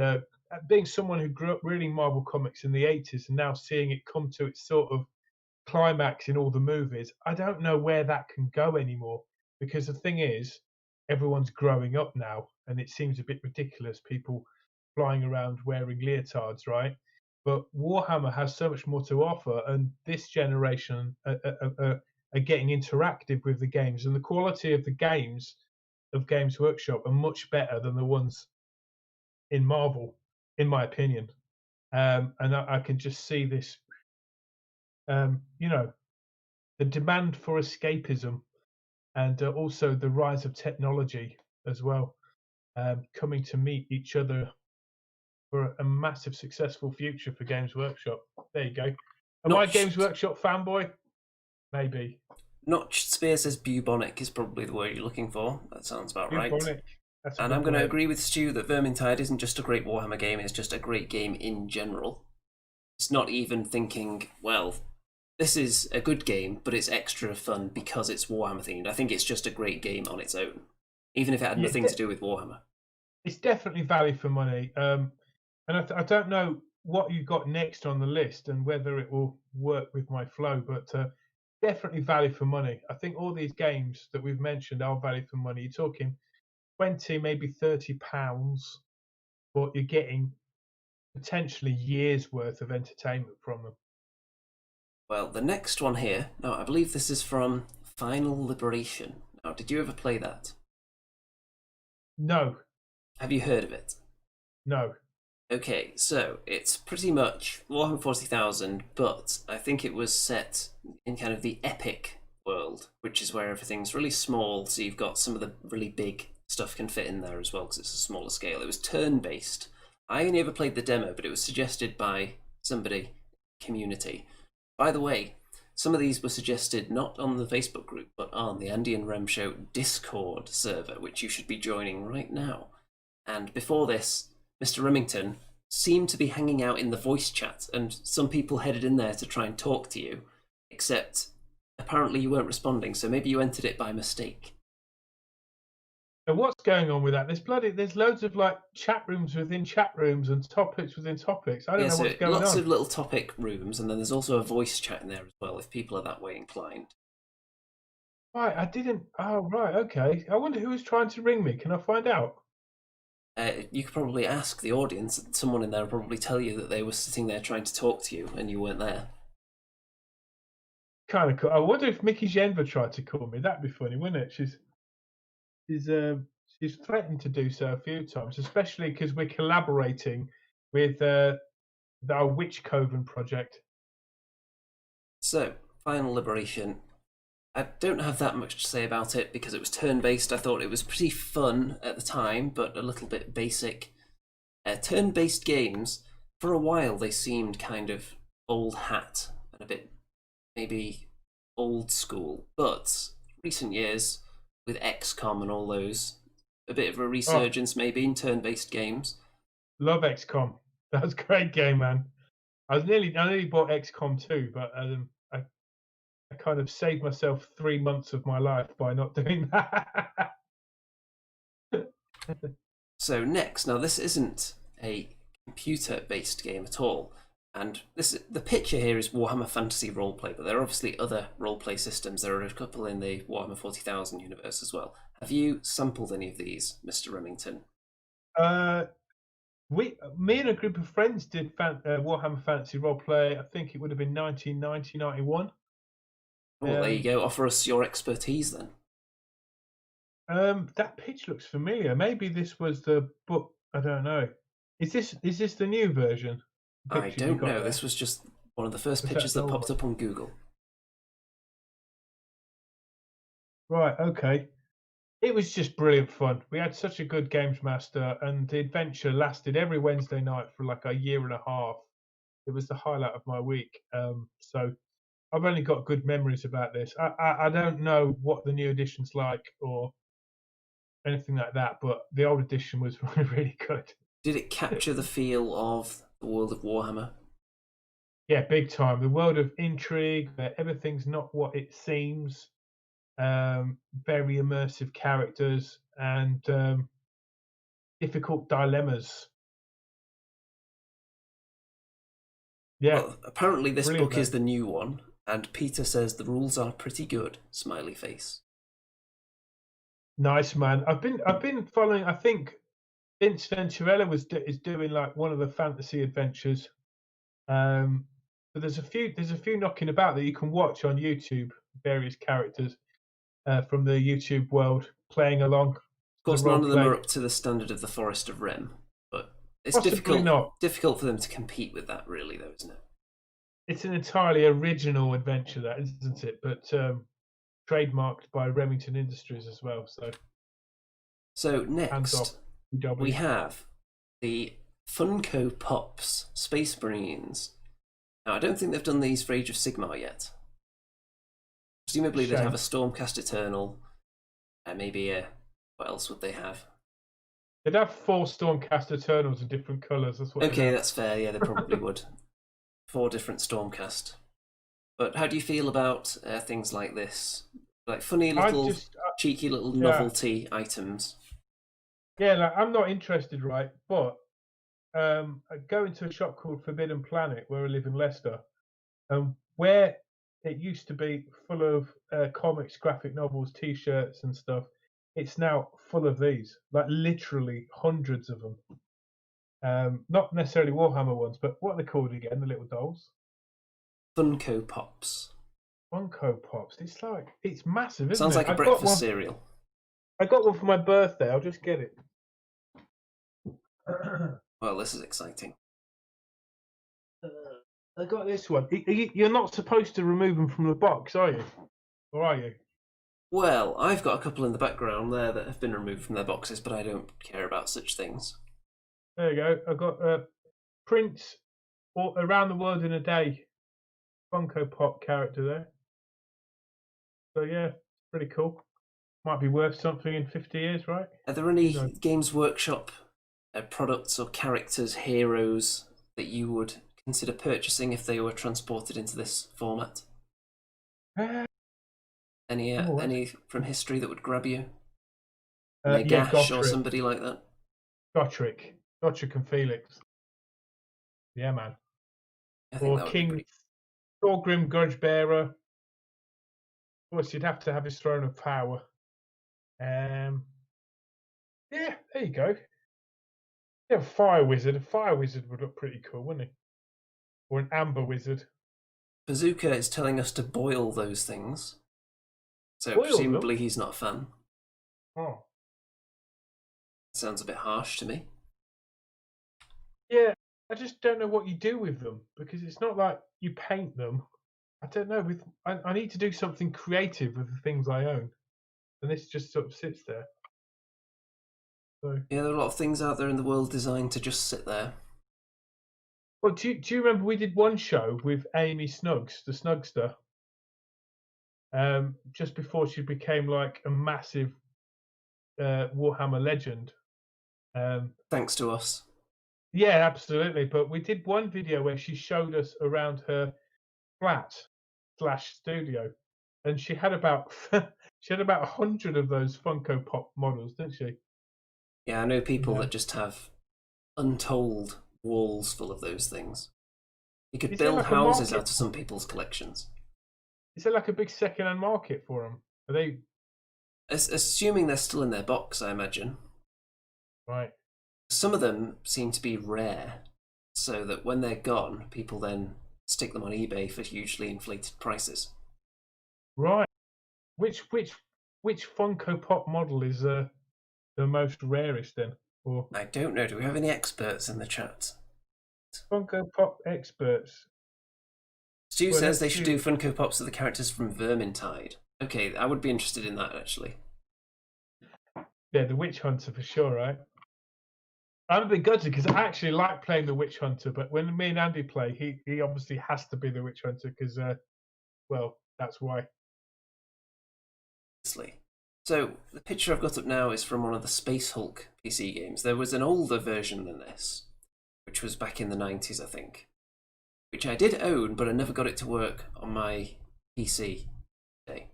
C: being someone who grew up reading Marvel comics in the 80s and now seeing it come to its sort of climax in all the movies, I don't know where that can go anymore. Because the thing is, everyone's growing up now, and it seems a bit ridiculous. People flying around wearing leotards, right? But Warhammer has so much more to offer, and this generation are getting interactive with the games, and the quality of the games of Games Workshop are much better than the ones in Marvel, in my opinion. And I can just see this, you know, the demand for escapism, and also the rise of technology as well, coming to meet each other for a massive successful future for Games Workshop. There you go. Am I a Games Workshop fanboy? Maybe.
B: Notched Spear says bubonic is probably the word you're looking for. That sounds about
C: bubonic.
B: Right.
C: And
B: I'm going to agree with Stu that Vermintide isn't just a great Warhammer game, it's just a great game in general. It's not even thinking, well, this is a good game, but it's extra fun because it's Warhammer themed. I think it's just a great game on its own, even if it had nothing to do with Warhammer.
C: It's definitely value for money. And I don't know what you got next on the list and whether it will work with my flow, but definitely value for money. I think all these games that we've mentioned are value for money. You're talking 20, maybe £30, but you're getting potentially years worth of entertainment from them.
B: Well, the next one here, now I believe this is from Final Liberation. Now, did you ever play that?
C: No.
B: Have you heard of it?
C: No.
B: Okay, so it's pretty much Warhammer 40,000, but I think it was set in kind of the epic world, which is where everything's really small, so you've got some of the really big stuff can fit in there as well, because it's a smaller scale. It was turn-based. I only ever played the demo, but it was suggested by somebody, community. By the way, some of these were suggested not on the Facebook group, but on the Andy and Rem Show Discord server, which you should be joining right now. And before this, Mr. Remington seemed to be hanging out in the voice chat, and some people headed in there to try and talk to you, except apparently you weren't responding, so maybe you entered it by mistake.
C: So what's going on with that? There's loads of like chat rooms within chat rooms and topics within topics. I don't know what's going on.
B: Lots of little topic rooms, and then there's also a voice chat in there as well, if people are that way inclined.
C: Right, I didn't. Oh, right, okay. I wonder who was trying to ring me. Can I find out?
B: You could probably ask the audience. Someone in there will probably tell you that they were sitting there trying to talk to you and you weren't there.
C: Kind of cool. I wonder if Mickey Genva tried to call me. That'd be funny, wouldn't it? She's threatened to do so a few times, especially because we're collaborating with our Witch Coven project.
B: So, Final Liberation. I don't have that much to say about it because it was turn-based. I thought it was pretty fun at the time, but a little bit basic. Turn-based games, for a while they seemed kind of old hat and a bit maybe old school, but recent years with XCOM and all those, a bit of a resurgence maybe in turn-based games.
C: Love XCOM. That was a great game, man. I nearly bought XCOM 2, but I kind of saved myself 3 months of my life by not doing that.
B: So next, now this isn't a computer-based game at all, and the picture here is Warhammer Fantasy Roleplay, but there are obviously other roleplay systems. There are a couple in the Warhammer 40,000 universe as well. Have you sampled any of these, Mr. Remington?
C: Me and a group of friends did Warhammer Fantasy Roleplay. I think it would have been 1990, 91.
B: Well, there you go. Offer us your expertise then.
C: That pitch looks familiar. Maybe this was the book. I don't know. Is this the new version?
B: I don't know. This was just one of the first pictures that popped up on Google.
C: Right. Okay. It was just brilliant fun. We had such a good games master, and the adventure lasted every Wednesday night for like a year and a half. It was the highlight of my week. So I've only got good memories about this. I don't know what the new edition's like or anything like that, but the old edition was really good.
B: Did it capture the feel of the world of Warhammer?
C: Yeah, big time. The world of intrigue, where everything's not what it seems. Very immersive characters and difficult dilemmas. Yeah.
B: Well, apparently this book is the new one, and Peter says the rules are pretty good. Smiley face.
C: Nice, man. I've been following. I think Vince Venturella is doing like one of the fantasy adventures. But there's a few knocking about that you can watch on YouTube. Various characters from the YouTube world playing along.
B: Of course, none of them are up to the standard of the Forest of Rem, but it's difficult for them to compete with that, really, though, isn't it?
C: It's an entirely original adventure, that isn't it? But trademarked by Remington Industries as well.
B: So next, we have the Funko Pops Space Marines. Now, I don't think they've done these for Age of Sigmar yet. Presumably they'd have a Stormcast Eternal, and maybe what else would they have?
C: They'd have 4 Stormcast Eternals in different colours.
B: Okay, that's fair. Yeah, they probably would. 4 different Stormcast. But how do you feel about things like this? Like funny little, cheeky little novelty items.
C: Yeah, like, I'm not interested, right? But I go into a shop called Forbidden Planet, where I live in Leicester, where it used to be full of comics, graphic novels, T-shirts and stuff. It's now full of these, like literally hundreds of them. Not necessarily Warhammer ones, but what are they called again, the little dolls?
B: Funko Pops.
C: Funko Pops. It's massive, isn't
B: Sounds like a breakfast cereal.
C: I got one for my birthday. I'll just get it.
B: Well, this is exciting.
C: I got this one. You're not supposed to remove them from the box, are you? Or are you?
B: Well, I've got a couple in the background there that have been removed from their boxes, but I don't care about such things.
C: There you go. I've got Prince Around the World in a Day Funko Pop character there. So yeah, pretty cool. Might be worth something in 50 years, right?
B: Are there any Games Workshop products or characters, heroes that you would consider purchasing if they were transported into this format? Any from history that would grab you? Gash or somebody like that?
C: Gotrek and Felix. Yeah, man.
B: Or
C: King Thorgrim Grudgebearer. Of course, you'd have to have his Throne of Power. Yeah, there you go. Yeah, fire wizard. A fire wizard would look pretty cool, wouldn't he? Or an amber wizard.
B: Bazooka is telling us to boil those things. So
C: Boil them?
B: presumably he's not a fan.
C: Oh.
B: Sounds a bit harsh to me.
C: Yeah, I just don't know what you do with them because it's not like you paint them. I don't know. I need to do something creative with the things I own, and this just sort of sits there. So,
B: Yeah, there are a lot of things out there in the world designed to just sit there.
C: well, do you remember we did one show with Amy Snuggs, the Snugster, just before she became like a massive Warhammer legend.
B: Thanks to us.
C: Yeah, absolutely. But we did one video where she showed us around her flat / studio, and she had about 100 of those Funko Pop models, didn't she?
B: Yeah, I know people
C: Yeah.
B: that just have untold walls full of those things. You could
C: Is there
B: build
C: like a
B: houses
C: market?
B: out of some people's collections.
C: Is there like a big second-hand market for them? Are they
B: Assuming they're still in their box, I imagine.
C: right?
B: Some of them seem to be rare, so that when they're gone, people then stick them on eBay for hugely inflated prices.
C: Right. Which Funko Pop model is the most rarest then? Or
B: I don't know, do we have any experts in the chat?
C: Funko Pop experts?
B: Stu
C: Well,
B: says
C: let's
B: they should
C: see.
B: do Funko Pops of the characters from Vermintide. Okay, I would be interested in that, actually.
C: Yeah, the Witch Hunter for sure, right? I'm a bit gutted because I actually like playing the Witch Hunter, but when me and Andy play, he obviously has to be the Witch Hunter because, well, that's why.
B: So, the picture I've got up now is from one of the Space Hulk PC games. There was an older version than this, which was back in the 90s, I think, which I did own, but I never got it to work on my PC today.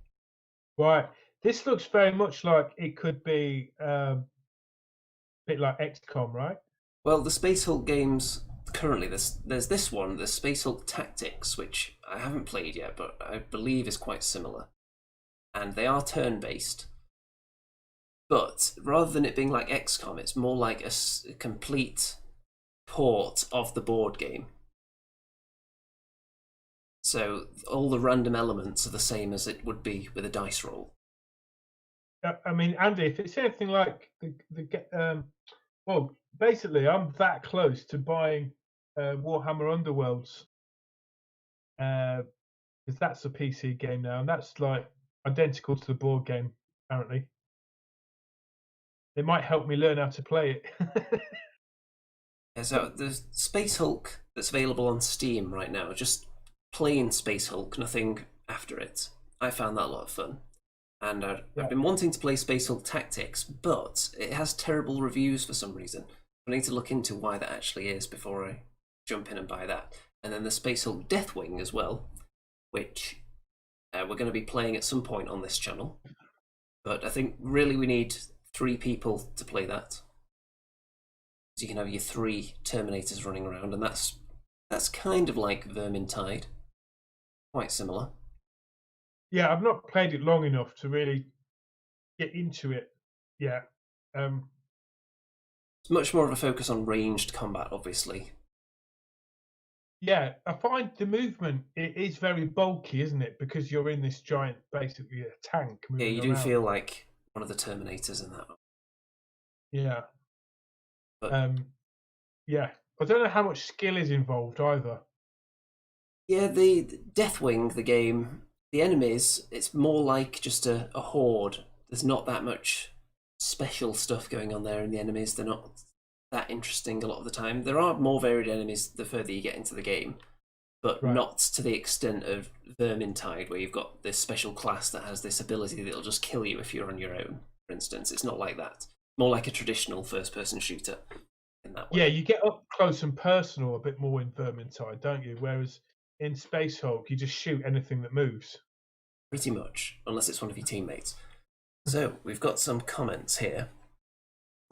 C: Right. This looks very much like it could be a bit like XCOM, right?
B: Well, the Space Hulk games, currently, there's this one, the Space Hulk Tactics, which I haven't played yet, but I believe is quite similar. And they are turn-based. But rather than it being like XCOM, it's more like a complete port of the board game. So all the random elements are the same as it would be with a dice roll.
C: I mean, Andy, if it's anything like well, basically, I'm that close to buying Warhammer Underworlds because that's a PC game now, and that's like identical to the board game. Apparently, it might help me learn how to play it.
B: Yeah, so the Space Hulk that's available on Steam right now, just plain Space Hulk, nothing after it. I found that a lot of fun. And I've been wanting to play Space Hulk Tactics, but it has terrible reviews for some reason. I need to look into why that actually is before I jump in and buy that. And then the Space Hulk Deathwing as well, which we're going to be playing at some point on this channel. But I think really we need 3 people to play that. So you can have your 3 Terminators running around, and that's kind of like Vermintide. Quite similar.
C: Yeah, I've not played it long enough to really get into it yet.
B: It's much more of a focus on ranged combat, obviously.
C: Yeah, I find the movement it is very bulky, isn't it? Because you're in this giant, basically a tank moving
B: Yeah, you
C: around.
B: do feel like one of the Terminators in that.
C: Yeah.
B: But
C: yeah. I don't know how much skill is involved either.
B: yeah, the Deathwing, the game, the enemies, it's more like just a horde. There's not that much special stuff going on there in the enemies. They're not that interesting a lot of the time. There are more varied enemies the further you get into the game, but not to the extent of Vermintide, where you've got this special class that has this ability that'll just kill you if you're on your own, for instance. It's not like that. More like a traditional first-person shooter in that way.
C: Yeah, you get up close and personal a bit more in Vermintide, don't you? Whereas in Space Hulk, you just shoot anything that moves.
B: Pretty much, unless it's one of your teammates. So, we've got some comments here.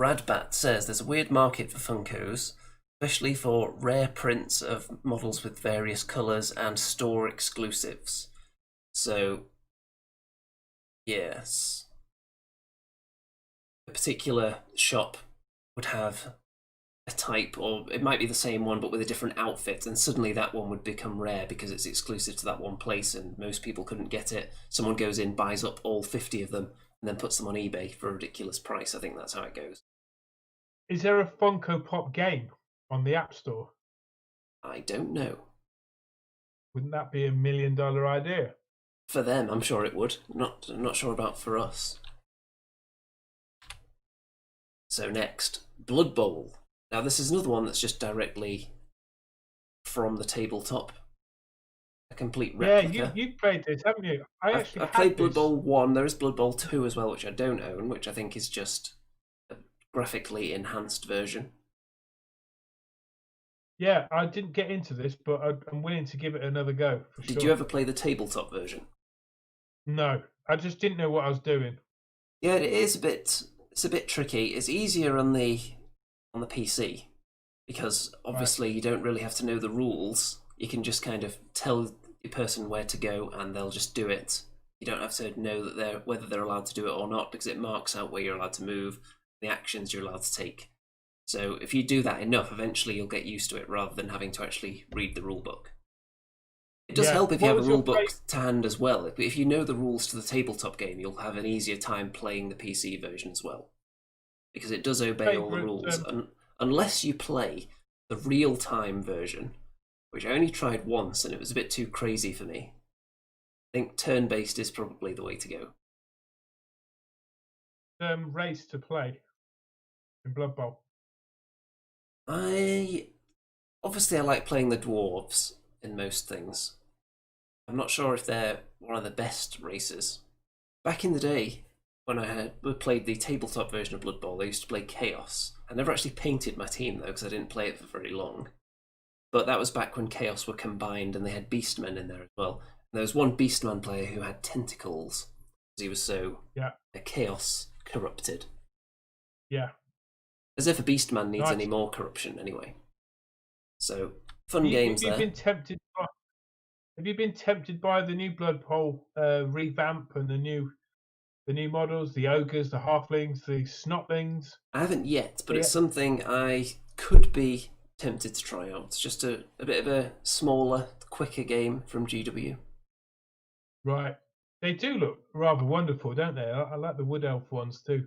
B: Radbat says there's a weird market for Funkos, especially for rare prints of models with various colours and store exclusives. So, yes. A particular shop would have a type, or it might be the same one but with a different outfit, and suddenly that one would become rare because it's exclusive to that one place and most people couldn't get it. Someone goes in, buys up all 50 of them, and then puts them on eBay for a ridiculous price. I think that's how it goes.
C: Is there a Funko Pop game on the App Store?
B: I don't know.
C: Wouldn't that be $1 million idea?
B: For them, I'm sure it would. I'm not sure about for us. So next, Blood Bowl. Now this is another one that's just directly from the tabletop. A complete replica.
C: Yeah, you've played this, haven't you? I
B: played Blood Bowl 1. There is Blood Bowl 2 as well, which I don't own, which I think is just a graphically enhanced version.
C: Yeah, I didn't get into this, but I'm willing to give it another go.
B: Did you ever play the tabletop version?
C: No, I just didn't know what I was doing.
B: Yeah, it is a bit. It's a bit tricky. It's easier on the PC because obviously you don't really have to know the rules. You can just kind of tell the person where to go and they'll just do it. You don't have to know that whether they're allowed to do it or not because it marks out where you're allowed to move, the actions you're allowed to take. So if you do that enough, eventually you'll get used to it rather than having to actually read the rule book. It does help if you have a rule book to hand as well. If you know the rules to the tabletop game, you'll have an easier time playing the PC version as well. Because it does obey all the rules. Unless you play the real-time version, which I only tried once and it was a bit too crazy for me. I think turn-based is probably the way to go.
C: Race to play in Blood Bowl.
B: Obviously I like playing the dwarves in most things. I'm not sure if they're one of the best races. Back in the day, when I played the tabletop version of Blood Bowl, I used to play Chaos. I never actually painted my team though, because I didn't play it for very long. But that was back when Chaos were combined and they had Beastmen in there as well. And there was one Beastman player who had tentacles, because he was so Chaos corrupted.
C: Yeah.
B: As if a Beastman needs any more corruption anyway. So, fun games there.
C: Have you been tempted by the new Blood Bowl revamp and the new models, the ogres, the halflings, the snotlings?
B: I haven't yet, but it's something I could be tempted to try out. It's just a bit of a smaller, quicker game from GW.
C: Right. They do look rather wonderful, don't they? I like the Wood Elf ones too.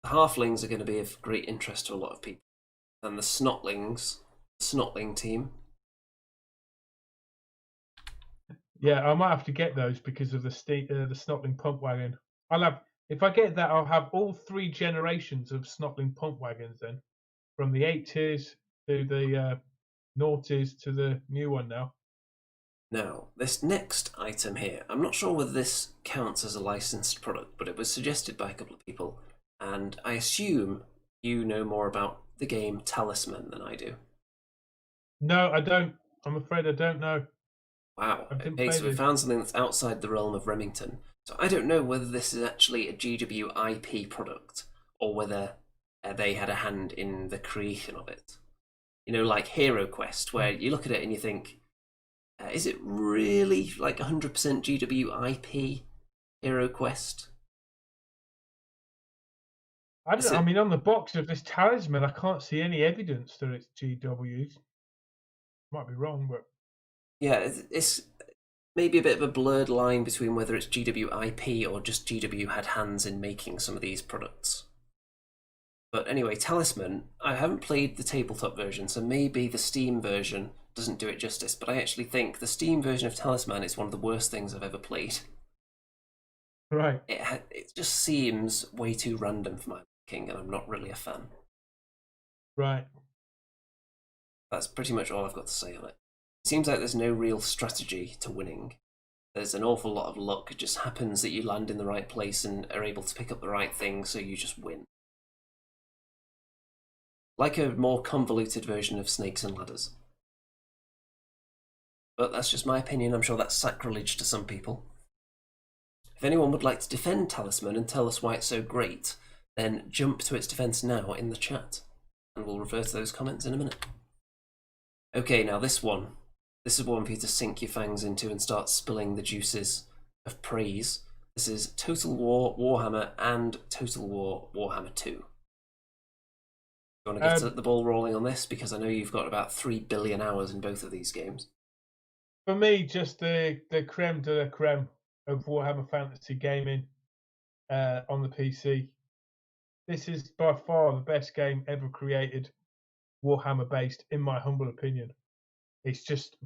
B: The halflings are going to be of great interest to a lot of people. And the snotlings, the snotling team.
C: Yeah, I might have to get those because of the snotling pump wagon. If I get that, I'll have all 3 generations of snotling pump wagons then, from the 80s to the noughties to the new one now.
B: Now, this next item here, I'm not sure whether this counts as a licensed product, but it was suggested by a couple of people, and I assume you know more about the game Talisman than I do.
C: No, I don't. I'm afraid I don't know.
B: Wow. Okay, so we found something that's outside the realm of Remington. So I don't know whether this is actually a GW IP product or whether they had a hand in the creation of it. You know, like Hero Quest, where you look at it and you think, is it really like 100% GW IP Hero Quest?
C: I don't know. I mean, on the box of this Talisman, I can't see any evidence that it's GW's. Might be wrong, but...
B: Yeah, it's maybe a bit of a blurred line between whether it's GW IP or just GW had hands in making some of these products. But anyway, Talisman, I haven't played the tabletop version, so maybe the Steam version doesn't do it justice, but I actually think the Steam version of Talisman is one of the worst things I've ever played.
C: Right.
B: It just seems way too random for my liking, and I'm not really a fan.
C: Right.
B: That's pretty much all I've got to say on it. It seems like there's no real strategy to winning. There's an awful lot of luck. It just happens that you land in the right place and are able to pick up the right thing, so you just win. Like a more convoluted version of Snakes and Ladders. But that's just my opinion. I'm sure that's sacrilege to some people. If anyone would like to defend Talisman and tell us why it's so great, then jump to its defense now in the chat, and we'll refer to those comments in a minute. Okay, now this one. This is one for you to sink your fangs into and start spilling the juices of praise. This is Total War Warhammer and Total War Warhammer 2. Do you want to get the ball rolling on this? Because I know you've got about 3 billion hours in both of these games.
C: For me, just the creme de la creme of Warhammer Fantasy gaming on the PC. This is by far the best game ever created, Warhammer based, in my humble opinion. It's just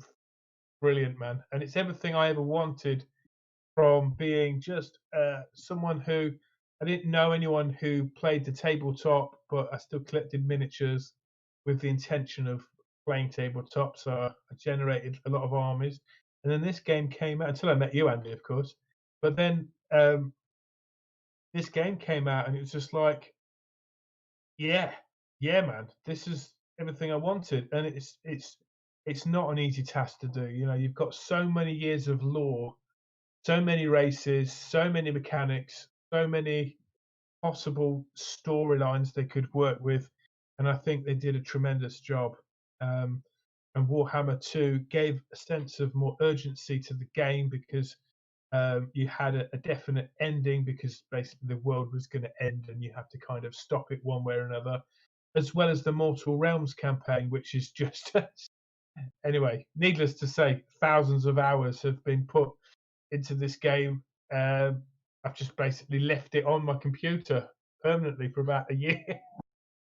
C: brilliant, man. And it's everything I ever wanted from being just someone who I didn't know anyone who played the tabletop, but I still collected miniatures with the intention of playing tabletop. So I generated a lot of armies. And then this game came out until I met you, Andy, of course. But then this game came out, and it was just like, yeah, man, this is everything I wanted. And it's not an easy task to do. You know, you've got so many years of lore, so many races, so many mechanics, so many possible storylines they could work with, and I think they did a tremendous job. And Warhammer 2 gave a sense of more urgency to the game because you had a definite ending, because basically the world was going to end and you have to kind of stop it one way or another, as well as the Mortal Realms campaign, which is just anyway, needless to say, thousands of hours have been put into this game. I've just basically left it on my computer permanently for about a year.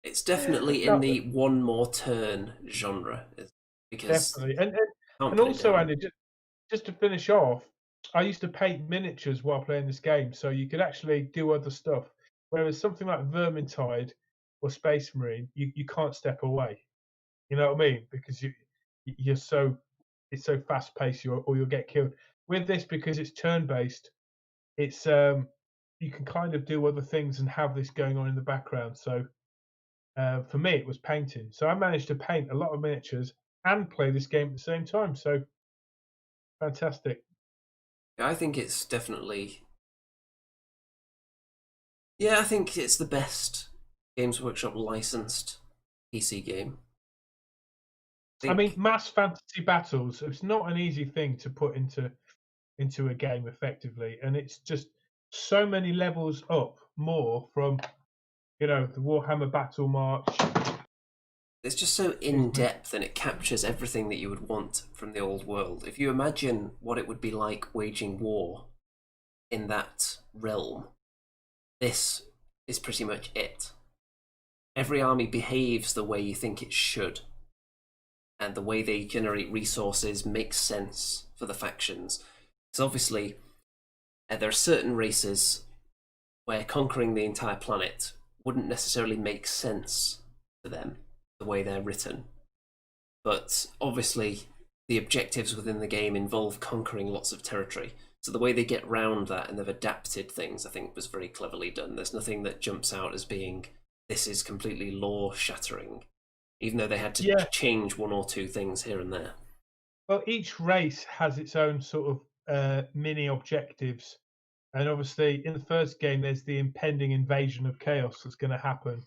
B: It's definitely in the one more turn genre, because
C: Definitely,
B: can't
C: and
B: put it
C: also,
B: down.
C: Andy, just to finish off, I used to paint miniatures while playing this game, so you could actually do other stuff. Whereas something like Vermintide or Space Marine, you can't step away. You know what I mean? Because it's so fast paced, or you'll get killed. With this, because it's turn based, it's you can kind of do other things and have this going on in the background. So for me, it was painting. So I managed to paint a lot of miniatures and play this game at the same time. So fantastic.
B: I think it's definitely... Yeah, I think it's the best Games Workshop licensed PC game.
C: I mean, mass fantasy battles, it's not an easy thing to put into a game effectively. And it's just so many levels up more from, the Warhammer Battle March.
B: It's just so in-depth, and it captures everything that you would want from the old world. If you imagine what it would be like waging war in that realm, this is pretty much it. Every army behaves the way you think it should, and the way they generate resources makes sense for the factions. Because obviously, there are certain races where conquering the entire planet wouldn't necessarily make sense to them, the way they're written. But obviously, the objectives within the game involve conquering lots of territory. So the way they get round that, and they've adapted things, I think was very cleverly done. There's nothing that jumps out as being, this is completely lore-shattering, even though they had to change one or two things here and there.
C: Well, each race has its own sort of mini objectives. And obviously, in the first game, there's the impending invasion of chaos that's going to happen.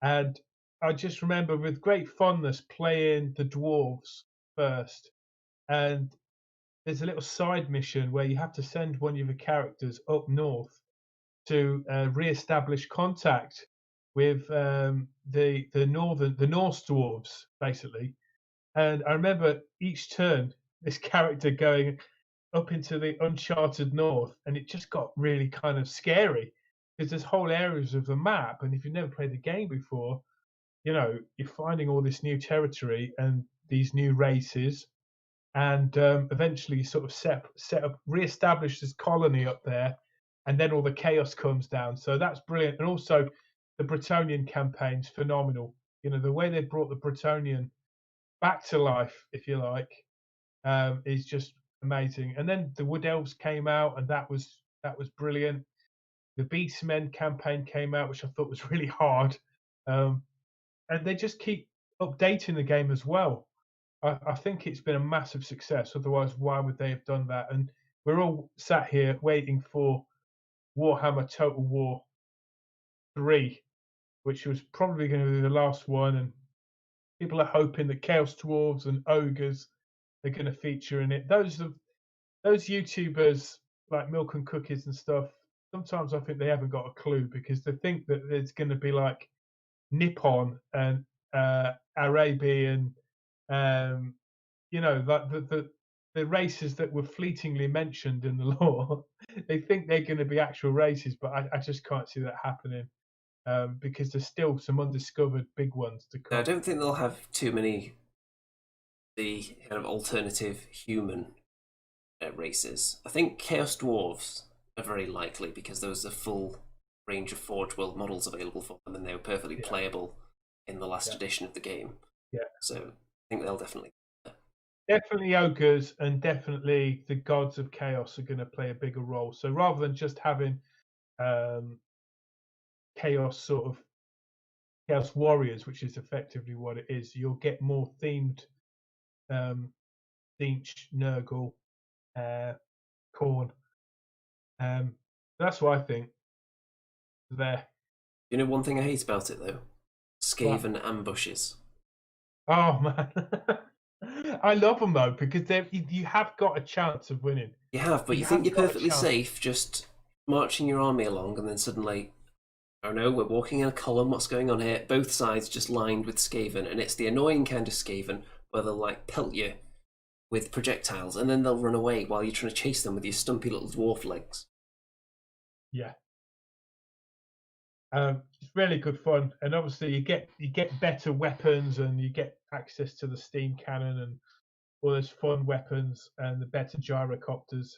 C: And I just remember with great fondness playing the dwarves first. And there's a little side mission where you have to send one of your characters up north to re-establish contact with the Norse dwarves, basically. And I remember each turn this character going up into the uncharted north, and it just got really kind of scary because there's whole areas of the map, and if you've never played the game before, you're finding all this new territory and these new races, and eventually you sort of set up, re-establish this colony up there, and then all the chaos comes down. So that's brilliant. And also the Bretonian campaign's phenomenal. The way they brought the Bretonian back to life, if you like, is just amazing. And then the Wood Elves came out, and that was brilliant. The Beastmen campaign came out, which I thought was really hard, and they just keep updating the game as well. I think it's been a massive success. Otherwise, why would they have done that? And we're all sat here waiting for Warhammer Total War 3, which was probably going to be the last one. And people are hoping that Chaos Dwarves and Ogres are going to feature in it. Those YouTubers like Milk and Cookies and stuff, sometimes I think they haven't got a clue, because they think that there's going to be like Nippon and Arabian, you know, like the races that were fleetingly mentioned in the lore. They think they're going to be actual races, but I just can't see that happening because there's still some undiscovered big ones to
B: I
C: come.
B: don't think they'll have too many the kind of alternative human races. I think Chaos Dwarves are very likely because there was a full range of Forge World models available for them, and they were perfectly
C: Yeah,
B: playable in the last
C: yeah,
B: edition of the game.
C: yeah.
B: So I think they'll definitely.
C: Definitely ogres and definitely the gods of chaos are going to play a bigger role. So rather than just having um, chaos sort of chaos warriors, which is effectively what it is, you'll get more themed um, Tzeentch, Nurgle, uh, Khorne. That's what I think. There.
B: You know, one thing I hate about it though,
C: What?
B: Skaven ambushes.
C: Oh man, I love them though because you have got a chance of winning.
B: You have, but
C: You
B: you think
C: have
B: you're
C: got a
B: perfectly
C: chance.
B: safe just marching your army along, and then suddenly, oh no, we're walking in a column. What's going on here? Both sides just lined with Skaven, and it's the annoying kind of Skaven where they'll like pelt you with projectiles, and then they'll run away while you're trying to chase them with your stumpy little dwarf legs.
C: Yeah. It's really good fun, and obviously you get better weapons, and you get access to the steam cannon and all those fun weapons, and the better gyrocopters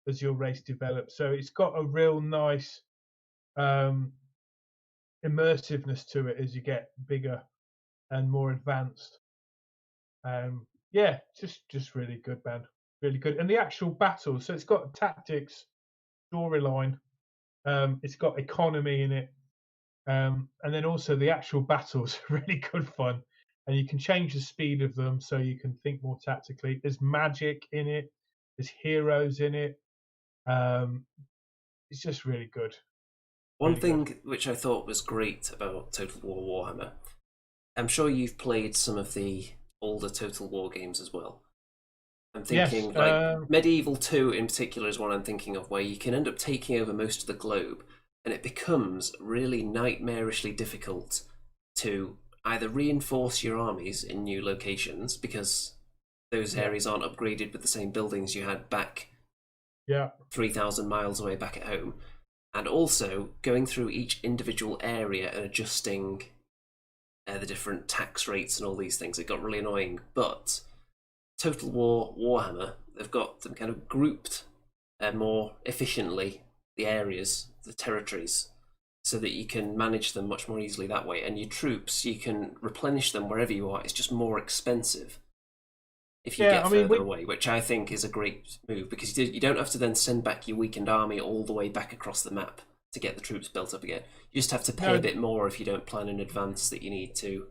C: as your race develops. So it's got a real nice um, immersiveness to it as you get bigger and more advanced. Yeah, just really good, man, really good. And the actual battles, so it's got tactics, storyline, it's got economy in it. And then also the actual battles are really good fun, and you can change the speed of them so you can think more tactically. There's magic in it, there's heroes in it. Um, it's just really good,
B: One
C: really good.
B: thing which I thought was great about Total War Warhammer, I'm sure you've played some of the older Total War games as well. I'm
C: Yes,
B: thinking, like, Medieval 2 in particular is one I'm thinking of, where you can end up taking over most of the globe, and it becomes really nightmarishly difficult to either reinforce your armies in new locations because those
C: yeah,
B: areas aren't upgraded with the same buildings you had back
C: yeah,
B: 3,000 miles away back at home, and also going through each individual area and adjusting the different tax rates and all these things. It got really annoying, but Total War Warhammer, they've got them kind of grouped more efficiently, the areas, the territories, so that you can manage them much more easily that way. And your troops, you can replenish them wherever you are. It's just more expensive if you
C: yeah.
B: get
C: I mean,
B: further away, which I think is a great move because you don't have to then send back your weakened army all the way back across the map to get the troops built up again. You just have to pay a
C: no,
B: bit more if you don't plan in advance that you need to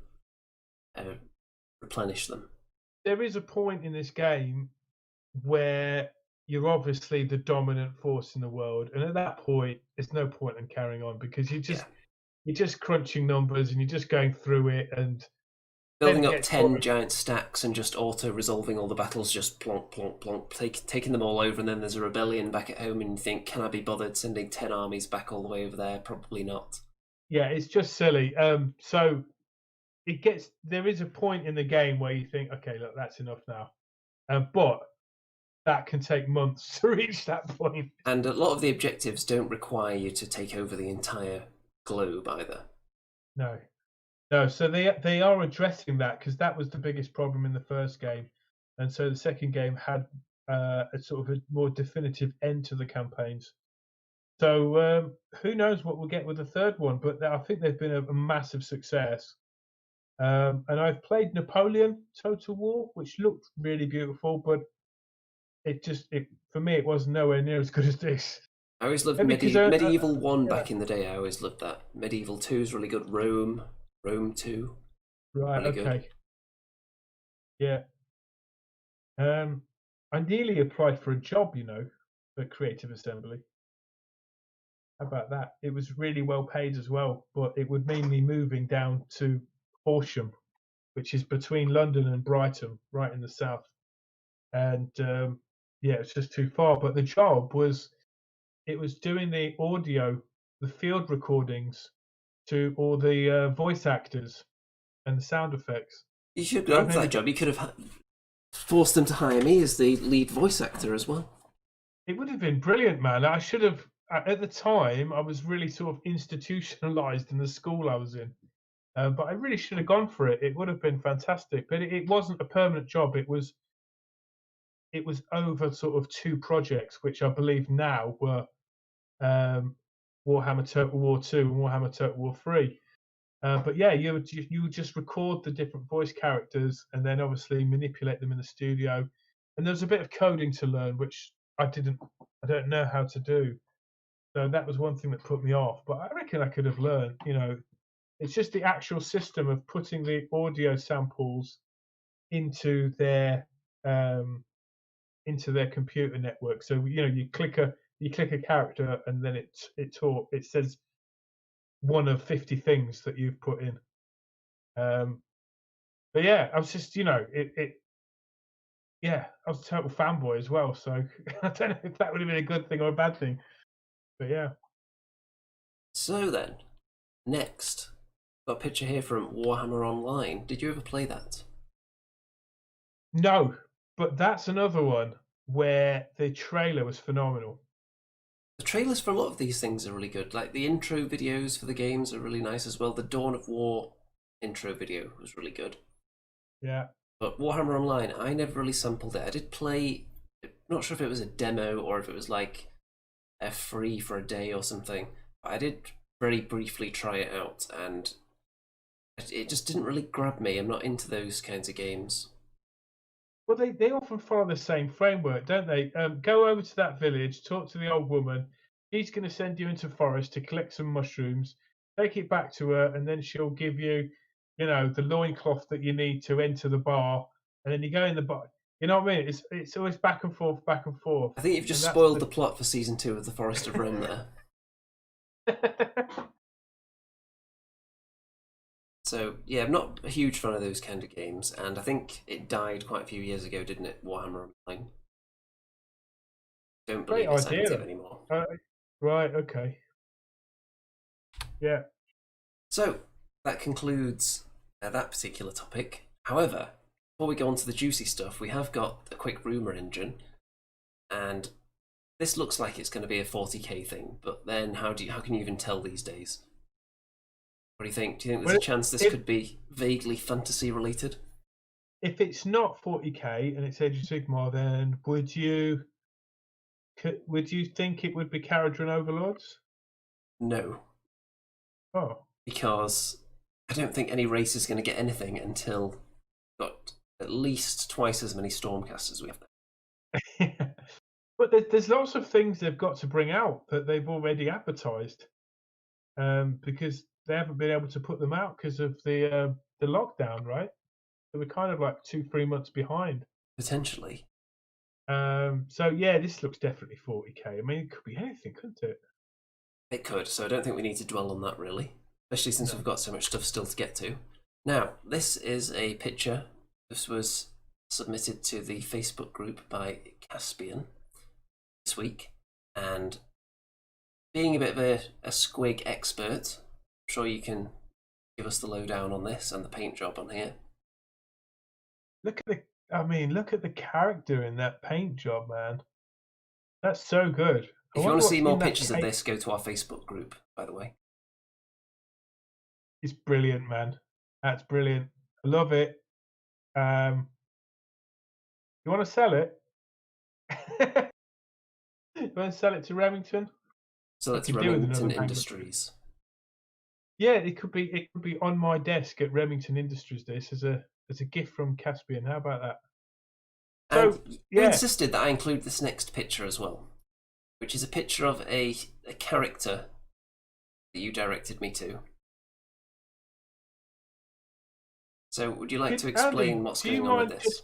B: replenish them.
C: there is a point in this game where you're obviously the dominant force in the world, and at that point, there's no point in carrying on because
B: Yeah.
C: you're just crunching numbers and you're just going through it, and then
B: Building
C: it
B: up
C: gets
B: 10
C: boring.
B: giant stacks and just auto-resolving all the battles, just plonk, plonk, plonk, taking them all over, and then there's a rebellion back at home, and you think, can I be bothered sending 10 armies back all the way over there? Probably not.
C: Yeah, it's just silly. So there is a point in the game where you think, okay, look, that's enough now. But that can take months to reach that point.
B: And a lot of the objectives don't require you to take over the entire globe either.
C: No, no. So they are addressing that because that was the biggest problem in the first game, and so the second game had a sort of a more definitive end to the campaigns. So who knows what we'll get with the third one? But I think they've been a massive success. And I've played Napoleon Total War, which looked really beautiful, but for me it was nowhere near as good as this.
B: I always loved
C: Maybe because
B: Medieval 1
C: yeah,
B: back in the day. I always loved that. Medieval 2 is really good. Rome 2,
C: right,
B: really good.
C: okay, yeah. I nearly applied for a job, for Creative Assembly. How about that? It was really well paid as well, but it would mean me moving down to Horsham, which is between London and Brighton, right in the south. And yeah, it's just too far. But the job was, it was doing the audio, the field recordings to all the voice actors and the sound effects.
B: You should go for that job. You could have forced them to hire me as the lead voice actor as well.
C: It would have been brilliant, man. I should have, at the time, I was really sort of institutionalized in the school I was in. But I really should have gone for it. It would have been fantastic. But it wasn't a permanent job. It was over sort of 2 projects, which I believe now were Warhammer Total War 2 and Warhammer Total War 3. But yeah, you would just record the different voice characters and then obviously manipulate them in the studio. And there was a bit of coding to learn, which I don't know how to do. So that was one thing that put me off. But I reckon I could have learned. It's just the actual system of putting the audio samples into their computer network. So you click a character and then it says one of 50 things that you've put in. But yeah, I was just I was a total fanboy as well. So I don't know if that would have been a good thing or a bad thing. But yeah.
B: So then, next, got a picture here from Warhammer Online. Did you ever play that?
C: No, but that's another one where the trailer was phenomenal.
B: The trailers for a lot of these things are really good. Like the intro videos for the games are really nice as well. The Dawn of War intro video was really good.
C: Yeah.
B: But Warhammer Online, I never really sampled it. I did play, not sure if it was a demo or if it was like a free for a day or something. But I did very briefly try it out and it just didn't really grab me. I'm not into those kinds of games.
C: Well, they often follow the same framework, don't they? Go over to that village, talk to the old woman. She's going to send you into forest to collect some mushrooms. Take it back to her, and then she'll give you, the loincloth that you need to enter the bar. And then you go in the bar. You know what I mean? It's always back and forth, back and forth.
B: I think you've just spoiled the plot for season 2 of The Forest of Rome there. So, yeah, I'm not a huge fan of those kind of games, and I think it died quite a few years ago, didn't it, Warhammer Online? Don't believe it's active anymore.
C: Right, okay. Yeah.
B: So, that concludes that particular topic. However, before we go on to the juicy stuff, we have got a quick rumour engine, and this looks like it's going to be a 40k thing, but then how can you even tell these days? What do you think? Do you think there's a chance this could be vaguely fantasy related?
C: If it's not 40k and it's Age of Sigmar, then would you think it would be Kharadron Overlords?
B: No.
C: Oh.
B: Because I don't think any race is going to get anything until we've got at least twice as many Stormcasters as we have.
C: But there's lots of things they've got to bring out that they've already advertised, because they haven't been able to put them out because of the lockdown, right? So we're kind of like 2-3 months behind.
B: Potentially.
C: So yeah, this looks definitely 40k. I mean, it could be anything, couldn't it?
B: It could, so I don't think we need to dwell on that really, especially since we've got so much stuff still to get to. Now, this is a picture. This was submitted to the Facebook group by Caspian this week, and being a bit of a squig expert, I'm sure you can give us the lowdown on this and the paint job on here.
C: Look at the character in that paint job, man. That's so good.
B: If you want to see more pictures of this, go to our Facebook group, by the way.
C: It's brilliant, man. That's brilliant. I love it. You want to sell it? You want to sell it to Remington?
B: So that's Remington Industries.
C: Yeah, it could be on my desk at Remington Industries. This as a gift from Caspian. How about that?
B: So you insisted that I include this next picture as well, which is a picture of a character that you directed me to. So would you like to explain what's going on with this?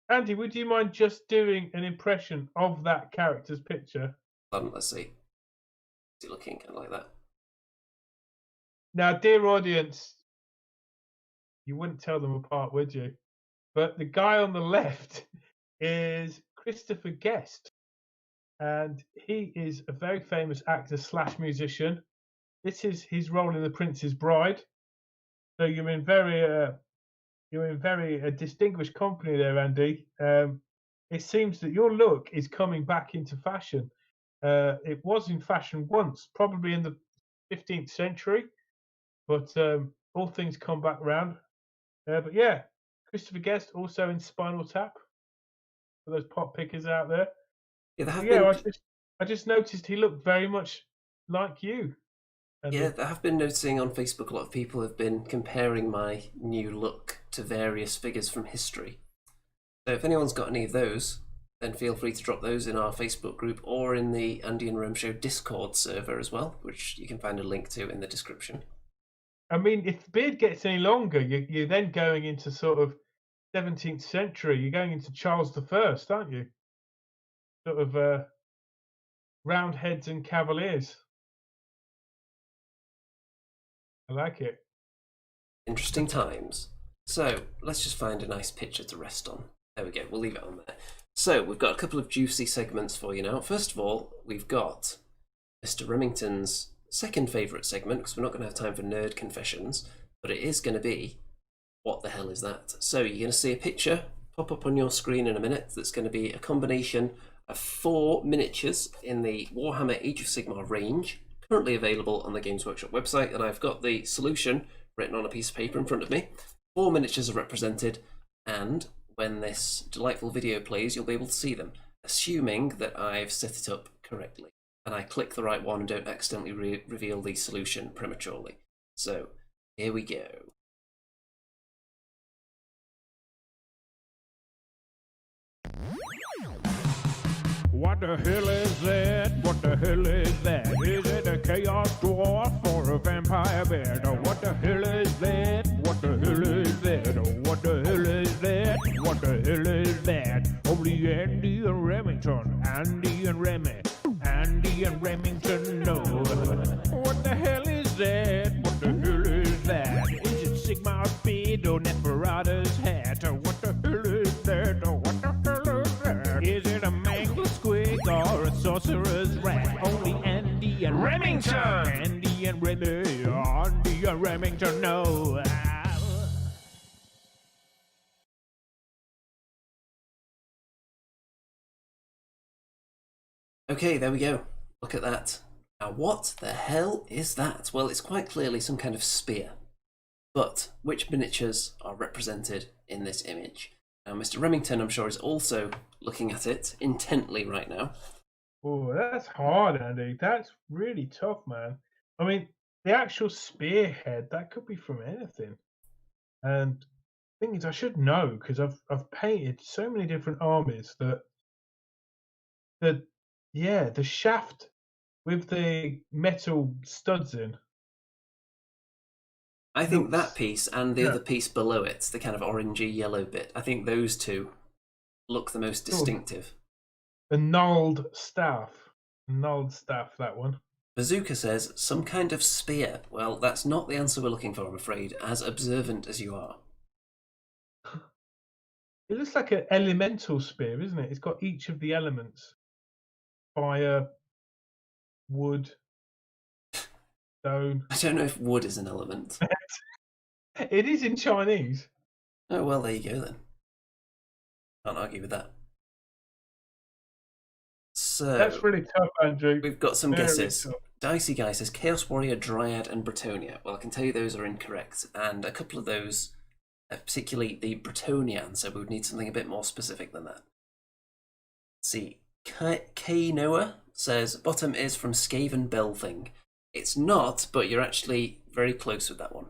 C: Andy, would you mind just doing an impression of that character's picture?
B: Let's see. Is it looking kind of like that?
C: Now, dear audience, you wouldn't tell them apart, would you? But the guy on the left is Christopher Guest. And he is a very famous actor / musician. This is his role in The Prince's Bride. So you're in very distinguished company there, Andy. It seems that your look is coming back into fashion. It was in fashion once, probably in the 15th century, but all things come back round. But yeah, Christopher Guest also in Spinal Tap for those pop pickers out there.
B: Yeah, there have
C: Yeah,
B: been.
C: I just noticed he looked very much like you. Andy.
B: Yeah, I have been noticing on Facebook a lot of people have been comparing my new look to various figures from history. So if anyone's got any of those, then feel free to drop those in our Facebook group or in the Andy and Rome Show Discord server as well, which you can find a link to in the description.
C: I mean, if the beard gets any longer, you're then going into sort of 17th century. You're going into Charles I, aren't you? Sort of Roundheads and Cavaliers. I like it.
B: Interesting times. So let's just find a nice picture to rest on. There we go, we'll leave it on there. So we've got a couple of juicy segments for you now. First of all, we've got Mr. Remington's second favourite segment, because we're not going to have time for nerd confessions, but it is going to be, what the hell is that? So you're going to see a picture pop up on your screen in a minute that's going to be a combination of 4 miniatures in the Warhammer Age of Sigmar range, currently available on the Games Workshop website, and I've got the solution written on a piece of paper in front of me. 4 miniatures are represented, and when this delightful video plays, you'll be able to see them, assuming that I've set it up correctly, and I click the right one and don't accidentally reveal the solution prematurely. So, here we go.
A: What the hell is that? What the hell is that? Is it a chaos dwarf or a vampire bear? Oh, what the hell is that? What the hell is that? Oh, what the hell is that? What the hell is that? Only Andy and Remington, Andy and Remy, Andy and Remington know. What the hell is that? What the hell is that? Is it Sigmar's beard or Neferata's hat? Oh, what the hell is that? Oh, what the hell is that? Is it a mangler squig or a sorcerer's rat? Only Andy and Remington, Andy and Remy, Andy and Remington know.
B: Okay, there we go. Look at that. Now, what the hell is that? Well, it's quite clearly some kind of spear. But which miniatures are represented in this image? Now, Mr. Remington, I'm sure, is also looking at it intently right now.
C: Oh, that's hard, Andy. That's really tough, man. I mean, the actual spearhead, that could be from anything. And the thing is, I should know because I've painted so many different armies that the shaft with the metal studs in.
B: I think that piece and the other piece below it, the kind of orangey yellow bit, I think those two look the most distinctive.
C: The gnarled staff. That one.
B: Bazooka says, some kind of spear. Well, that's not the answer we're looking for, I'm afraid, as observant as you are.
C: It looks like an elemental spear, isn't it? It's got each of the elements. Fire, wood, stone.
B: I don't know if wood is an element.
C: It is in Chinese.
B: Oh, well, there you go then. Can't argue with that. So
C: that's really tough, Andrew.
B: We've got some guesses.
C: Tough.
B: Dicey Guy says Chaos Warrior, Dryad, and Bretonia. Well, I can tell you those are incorrect, and a couple of those, particularly the Bretonia answer, we would need something a bit more specific than that. Let's see. K Noah says bottom is from Skaven Belthing. It's not, but you're actually very close with that one.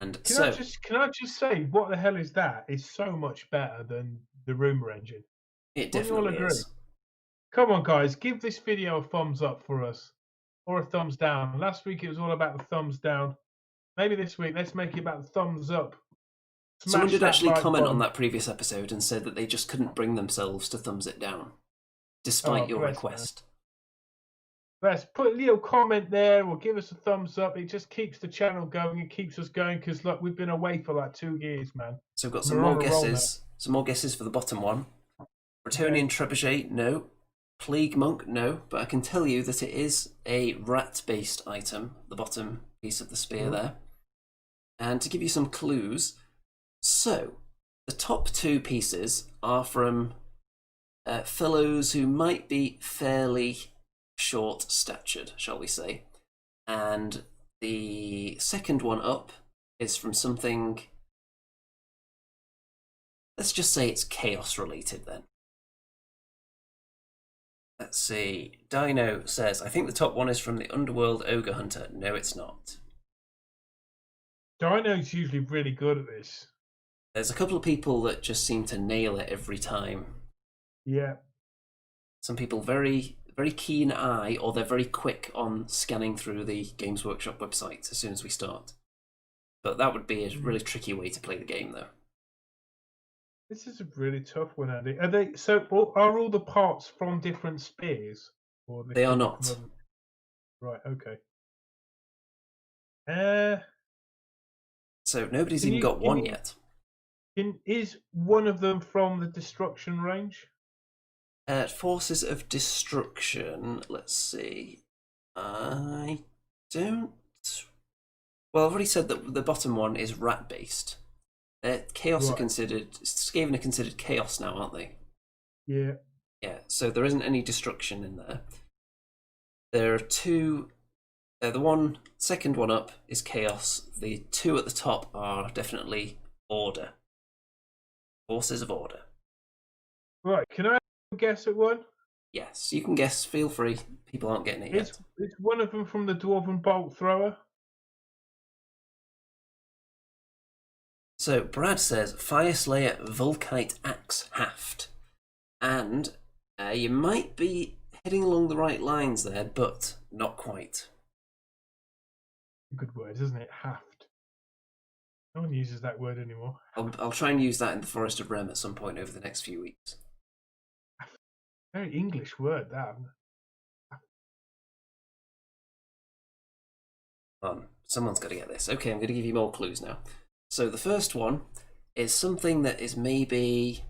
B: And
C: can I just say, what the hell is that? It's so much better than the Rumour Engine.
B: It definitely is.
C: Come on, guys, give this video a thumbs up for us, or a thumbs down. Last week it was all about the thumbs down. Maybe this week let's make it about the thumbs up.
B: Someone did actually comment on that previous episode and said that they just couldn't bring themselves to thumbs it down, despite your request.
C: Let's put a little comment there or give us a thumbs up. It just keeps the channel going. It keeps us going because, look, we've been away for like 2 years, man.
B: So we've got some more guesses. Some more guesses for the bottom one. Bretonian Trebuchet, no. Plague Monk, no, but I can tell you that it is a rat-based item, the bottom piece of the spear there. And to give you some clues, so the top two pieces are from fellows who might be fairly short-statured, shall we say. And the second one up is from something... Let's just say it's chaos-related then. Let's see. Dino says, I think the top one is from the Underworld Ogre Hunter. No, it's not.
C: Dino's usually really good at this.
B: There's a couple of people that just seem to nail it every time.
C: Yeah.
B: Some people very, very keen eye, or they're very quick on scanning through the Games Workshop website as soon as we start. But that would be a really tricky way to play the game, though.
C: This is a really tough one, Andy. Are all the parts from different spears? Or
B: They are not.
C: Right, okay.
B: So nobody's even got one yet.
C: Is one of them from the destruction range?
B: Forces of Destruction, let's see. I don't... Well, I've already said that the bottom one is rat-based. Chaos are considered... Skaven are considered chaos now, aren't they?
C: Yeah.
B: Yeah, so there isn't any destruction in there. There are two... the second one up is chaos. The two at the top are definitely order. Forces of Order.
C: Right, can I guess at one?
B: Yes, you can guess. Feel free. People aren't getting it yet.
C: It's one of them from the Dwarven Bolt Thrower.
B: So Brad says Fireslayer Volkite Axe Haft. And you might be heading along the right lines there, but not quite.
C: Good word, isn't it? Haft. No one uses that word anymore.
B: I'll try and use that in the Forest of Rem at some point over the next few weeks.
C: Very English word, that.
B: Someone's got to get this. Okay, I'm going to give you more clues now. So the first one is something that is maybe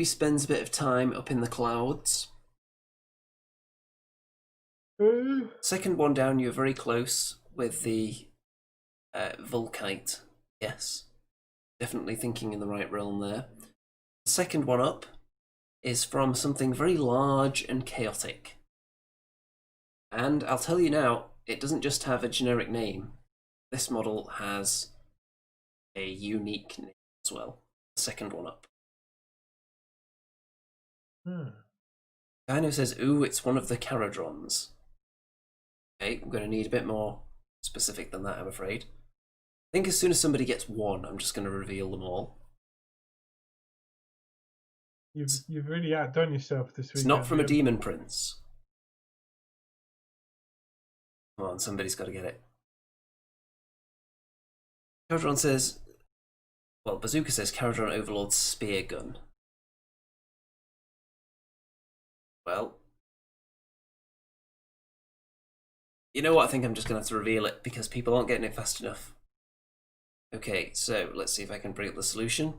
B: spends a bit of time up in the clouds. Second one down, you're very close with the Volkite. Yes, definitely thinking in the right realm there. The second one up is from something very large and chaotic. And I'll tell you now, it doesn't just have a generic name. This model has a unique name as well. The second one up. Dino says, ooh, it's one of the Caradrons. Okay, I'm going to need a bit more specific than that, I'm afraid. I think as soon as somebody gets one, I'm just going to reveal them all.
C: You've really outdone yourself this week.
B: It's not from a Demon Prince. Come on, somebody's got to get it. Caradron says... Well, Bazooka says Caradron Overlord's Spear Gun. Well... You know what, I think I'm just going to have to reveal it because people aren't getting it fast enough. Okay, so let's see if I can bring up the solution.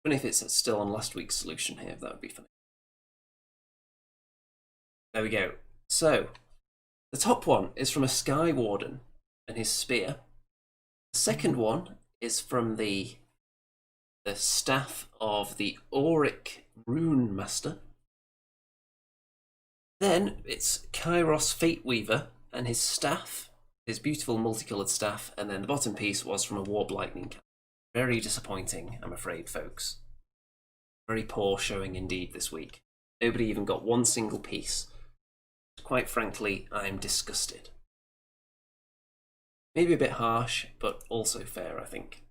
B: Even if it's still on last week's solution here, that would be funny. There we go. So, the top one is from a Sky Warden and his spear. The second one is from the staff of the Auric Rune Master. Then it's Kairos Fate Weaver and his staff, his beautiful multicoloured staff, and then the bottom piece was from a Warp Lightning Cannon. Very disappointing, I'm afraid, folks. Very poor showing indeed this week. Nobody even got one single piece. Quite frankly, I'm disgusted. Maybe a bit harsh, but also fair, I think.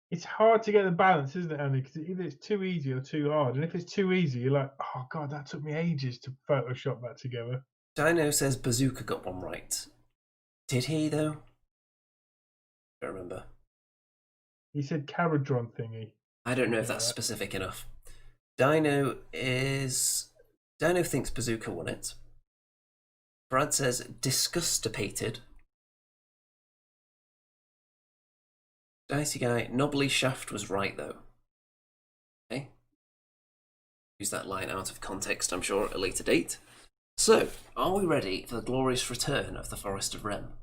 C: It's hard to get the balance, isn't it, Andy? Because either it's too easy or too hard. And if it's too easy, you're like, oh, God, that took me ages to Photoshop that together.
B: Dino says Bazooka got one right. Did he, though? Don't remember.
C: He said Caradron thingy.
B: I don't know if that's specific enough. Dino thinks Bazooka won it. Brad says disgustipated. Dicey Guy, Knobbly Shaft was right, though. Okay. use that line out of context, I'm sure, at a later date. So, are we ready for the glorious return of the Forest of Rem?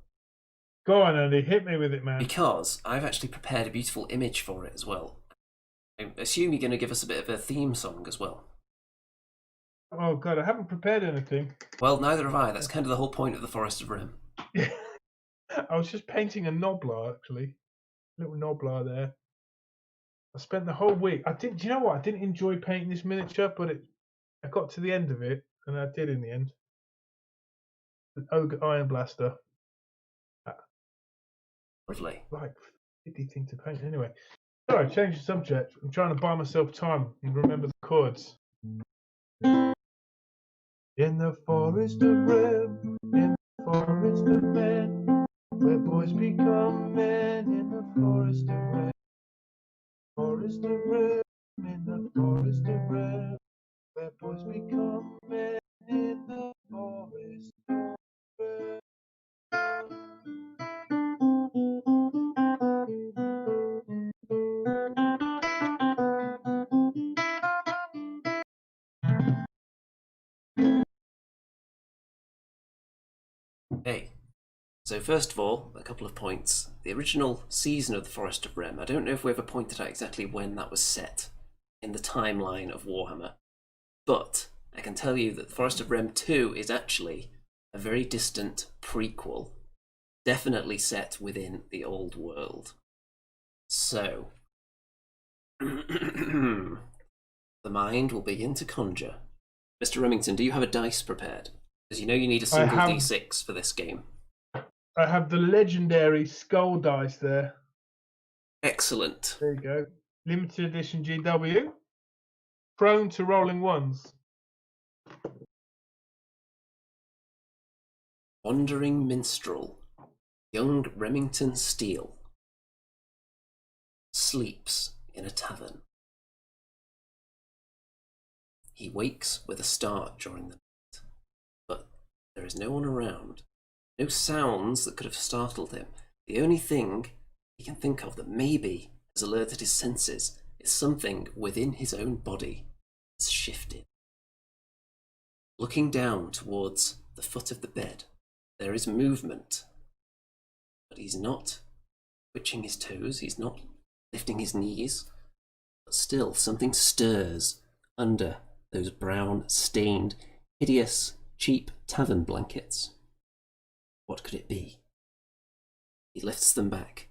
C: Go on, Andy, hit me with it, man.
B: Because I've actually prepared a beautiful image for it as well. I assume you're going to give us a bit of a theme song as well.
C: Oh, God, I haven't prepared anything.
B: Well, neither have I. That's kind of the whole point of the Forest of Rem.
C: I was just painting a Noblar, actually. Little Noblar there. I spent the whole week. Do you know what? I didn't enjoy painting this miniature, but I got to the end of it, and I did in the end. The Ogre Iron Blaster.
B: Lovely.
C: Like, 50 thing to paint. Anyway. Sorry, change the subject. I'm trying to buy myself time and remember the chords. In the forest of Rem, in the forest of men, where boys become men, in the forest of Rem. Forest of Rem, in the forest of Rem, where boys become men, in the forest of Rem.
B: Okay. So first of all, a couple of points. The original season of the Forest of Rem, I don't know if we ever pointed out exactly when that was set in the timeline of Warhammer, but I can tell you that the Forest of Rem 2 is actually a very distant prequel, definitely set within the old world. So, the mind will begin to conjure. Mr. Remington, do you have a dice prepared? Because you know you need a single d6 for this game.
C: I have the legendary skull dice there.
B: Excellent.
C: There you go. Limited edition GW. Prone to rolling ones.
B: Wandering minstrel, young Remington Steele, sleeps in a tavern. He wakes with a start during the night, but there is no one around. No sounds that could have startled him. The only thing he can think of that maybe has alerted his senses is something within his own body has shifted. Looking down towards the foot of the bed, there is movement, but he's not twitching his toes, he's not lifting his knees, but still something stirs under those brown, stained, hideous, cheap tavern blankets. What could it be? He lifts them back,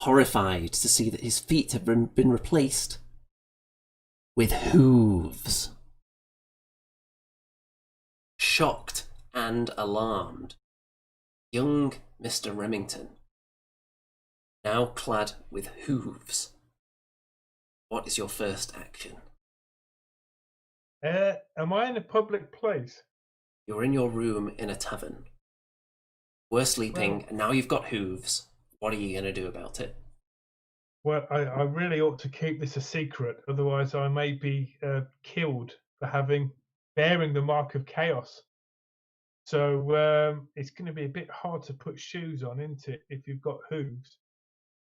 B: horrified to see that his feet have been replaced with hooves. Shocked and alarmed, young Mr. Remington, now clad with hooves, what is your first action?
C: Am I in a public place?
B: You're in your room in a tavern. We're sleeping, and now you've got hooves. What are you going to do about it?
C: Well, I really ought to keep this a secret, otherwise I may be killed for bearing the mark of chaos. So it's going to be a bit hard to put shoes on, isn't it, if you've got hooves?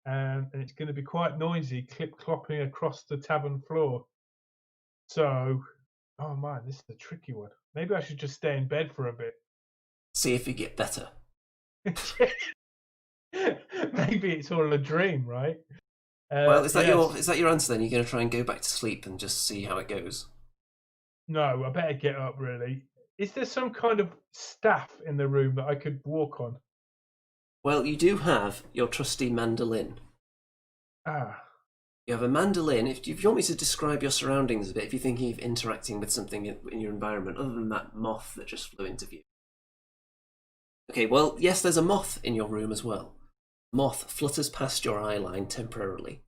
C: And it's going to be quite noisy, clip-clopping across the tavern floor. So, oh man, this is a tricky one. Maybe I should just stay in bed for a bit.
B: See if you get better.
C: Maybe it's all a dream, right?
B: Well, is that your answer then? You're going to try and go back to sleep and just see how it goes?
C: No, I better get up, really. Is there some kind of staff in the room that I could walk on?
B: Well, you do have your trusty mandolin.
C: Ah.
B: You have a mandolin. If you want me to describe your surroundings a bit, if you're thinking of interacting with something in your environment, other than that moth that just flew into view. Okay, well, yes, there's a moth in your room as well. Moth flutters past your eye line temporarily.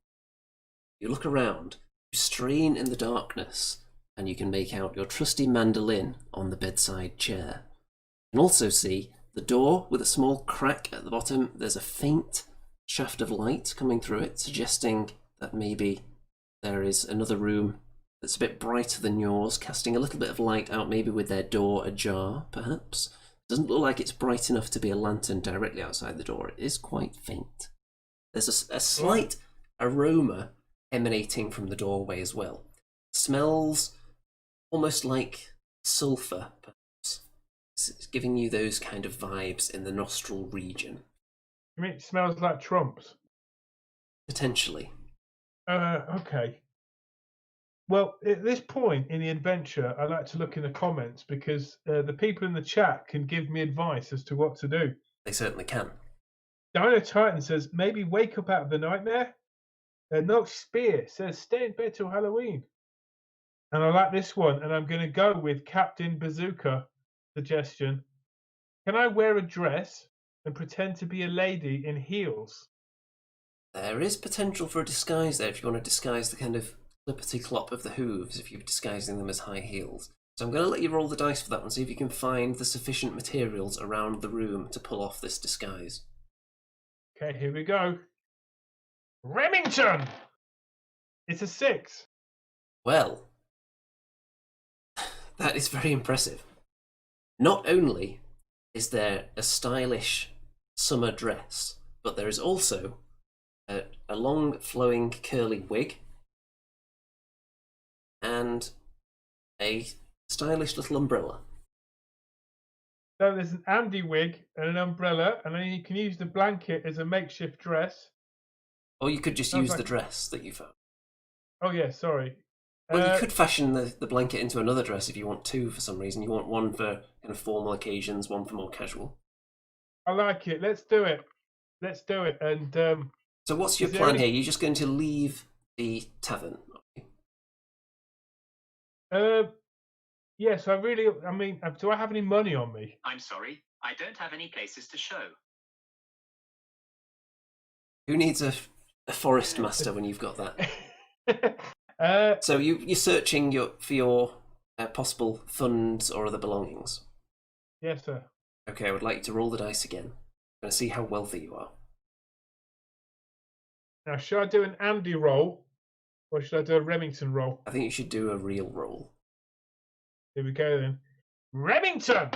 B: You look around, you strain in the darkness, and you can make out your trusty mandolin on the bedside chair. You can also see the door with a small crack at the bottom. There's a faint shaft of light coming through it, suggesting that maybe there is another room that's a bit brighter than yours, casting a little bit of light out, maybe with their door ajar, perhaps. Doesn't look like it's bright enough to be a lantern directly outside the door. It is quite faint. There's a slight aroma emanating from the doorway as well. Smells almost like sulphur, perhaps. It's giving you those kind of vibes in the nostril region.
C: You mean it smells like Trump's?
B: Potentially.
C: Okay. Well, at this point in the adventure, I like to look in the comments because the people in the chat can give me advice as to what to do.
B: They certainly can.
C: Dino Titan says, maybe wake up out of the nightmare. Nox Spear says, stay in bed till Halloween. And I like this one, and I'm going to go with Captain Bazooka suggestion. Can I wear a dress and pretend to be a lady in heels?
B: There is potential for a disguise there if you want to disguise the kind of clippity clop of the hooves if you're disguising them as high heels. So I'm going to let you roll the dice for that one, see if you can find the sufficient materials around the room to pull off this disguise.
C: Okay, here we go. Remington! It's a 6.
B: Well, that is very impressive. Not only is there a stylish summer dress, but there is also a long flowing curly wig and a stylish little umbrella.
C: So there's an Andy wig and an umbrella, and then you can use the blanket as a makeshift dress.
B: Or you could just
C: Sounds
B: use
C: like...
B: the dress that you found.
C: Oh yeah, sorry.
B: Well, you could fashion the blanket into another dress if you want two for some reason. You want one for kind of formal occasions, one for more casual.
C: I like it. Let's do it. Let's do it. And
B: so what's your plan here? You're just going to leave the tavern?
C: Yes, I mean, do I have any money on me?
D: I'm sorry, I don't have any places to show.
B: Who needs a forest master when you've got that? So you're searching for your possible funds or other belongings?
C: Yes, sir.
B: Okay, I would like you to roll the dice again. I'm going to see how wealthy you are.
C: Now, should I do an Andy roll or should I do a Remington roll?
B: I think you should do a real roll.
C: Here we go then. Remington!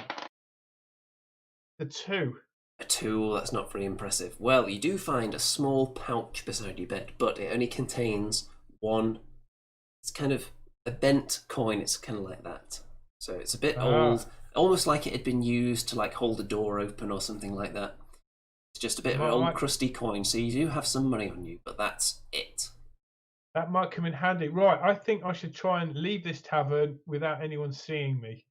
C: The 2.
B: A 2, that's not very impressive. Well, you do find a small pouch beside your bed, but it only contains one. It's kind of a bent coin, it's kind of like that. So it's a bit old, almost like it had been used to like hold a door open or something like that. It's just a bit of an old crusty coin, so you do have some money on you, but that's it.
C: That might come in handy. Right, I think I should try and leave this tavern without anyone seeing me.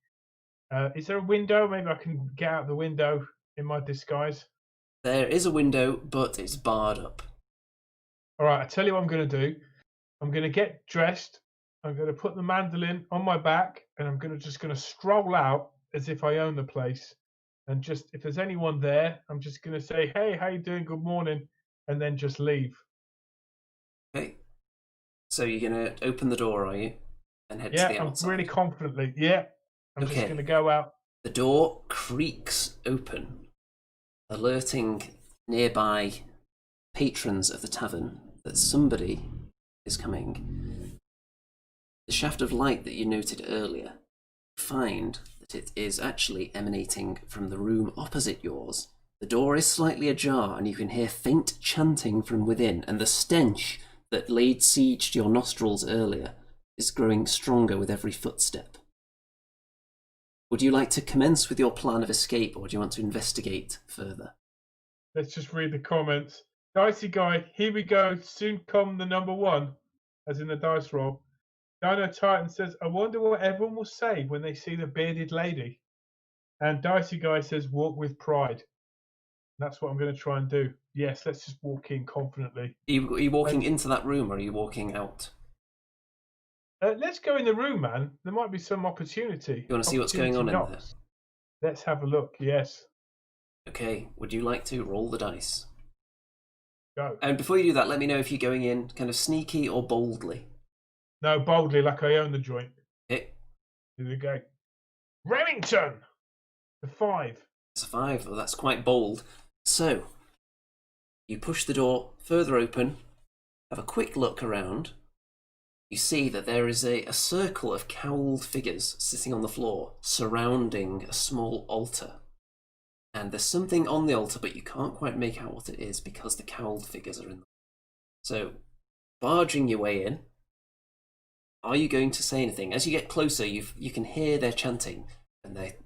C: Is there a window? Maybe I can get out the window in my disguise.
B: There is a window, but it's barred up.
C: All right, I tell you what I'm going to do. I'm going to get dressed. I'm going to put the mandolin on my back, and I'm just going to stroll out as if I own the place. And just if there's anyone there, I'm just going to say, "Hey, how you doing? Good morning," and then just leave.
B: Okay. So you're going to open the door, are you? And head to the outside?
C: I'm really confidently. Yeah, I'm just going to go out.
B: The door creaks open, alerting nearby patrons of the tavern that somebody is coming. The shaft of light that you noted earlier, find that it is actually emanating from the room opposite yours. The door is slightly ajar and you can hear faint chanting from within, and the stench that laid siege to your nostrils earlier is growing stronger with every footstep. Would you like to commence with your plan of escape, or do you want to investigate further?
C: Let's just read the comments. Dicey Guy, here we go. Soon come the number 1, as in the dice roll. Dino Titan says, I wonder what everyone will say when they see the bearded lady. And Dicey Guy says, walk with pride. That's what I'm going to try and do. Yes, let's just walk in confidently.
B: Are you walking into that room, or are you walking out?
C: Let's go in the room, man. There might be some opportunity.
B: You want to see what's going on in there?
C: Let's have a look, yes.
B: Okay, would you like to roll the dice?
C: Go.
B: And before you do that, let me know if you're going in kind of sneaky or boldly.
C: No, boldly, like I own the joint.
B: Okay.
C: Here we go. Remington! The 5.
B: It's a 5, well, that's quite bold. So, you push the door further open, have a quick look around. You see that there is a circle of cowled figures sitting on the floor, surrounding a small altar. And there's something on the altar, but you can't quite make out what it is because the cowled figures are in. So, barging your way in, Are you going to say anything? As you get closer, you can hear their chanting, and they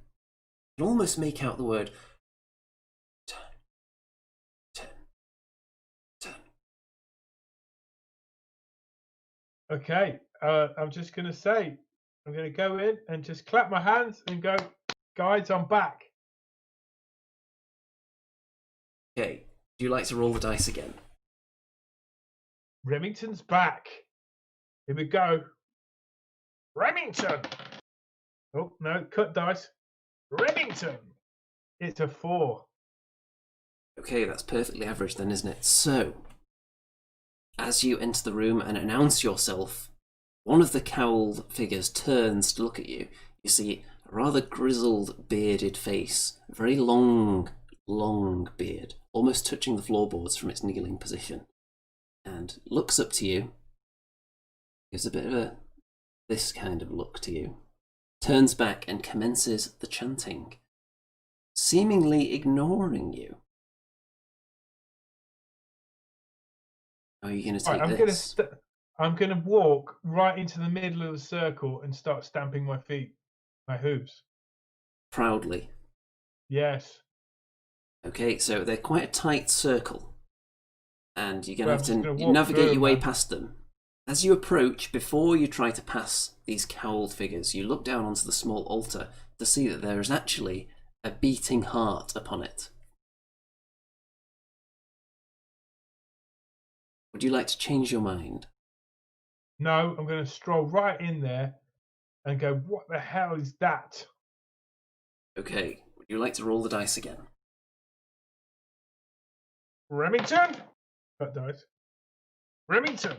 B: can almost make out the word turn, turn, turn.
C: Okay, I'm just going to say, I'm going to go in and just clap my hands and go, guys, I'm back.
B: Okay, do you like to roll the dice again?
C: Remington's back. Here we go. Remington. Oh, no, cut dice. Remington. It's a 4.
B: Okay, that's perfectly average then, isn't it? So, as you enter the room and announce yourself, one of the cowled figures turns to look at you. You see a rather grizzled, bearded face, a very long beard, almost touching the floorboards from its kneeling position, and looks up to you, gives a bit of this kind of look to you, turns back and commences the chanting, seemingly ignoring you. How are you going to take this?
C: I'm going to walk right into the middle of the circle and start stamping my feet, my hooves.
B: Proudly.
C: Yes.
B: Okay, so they're quite a tight circle, and you're going to have to
C: walk
B: navigate
C: through,
B: your way
C: man.
B: past them. As you approach, before you try to pass these cowled figures, you look down onto the small altar to see that there is actually a beating heart upon it. Would you like to change your mind?
C: No, I'm going to stroll right in there and go, what the hell is that?
B: Okay, would you like to roll the dice again?
C: Remington? Cut dice. Remington.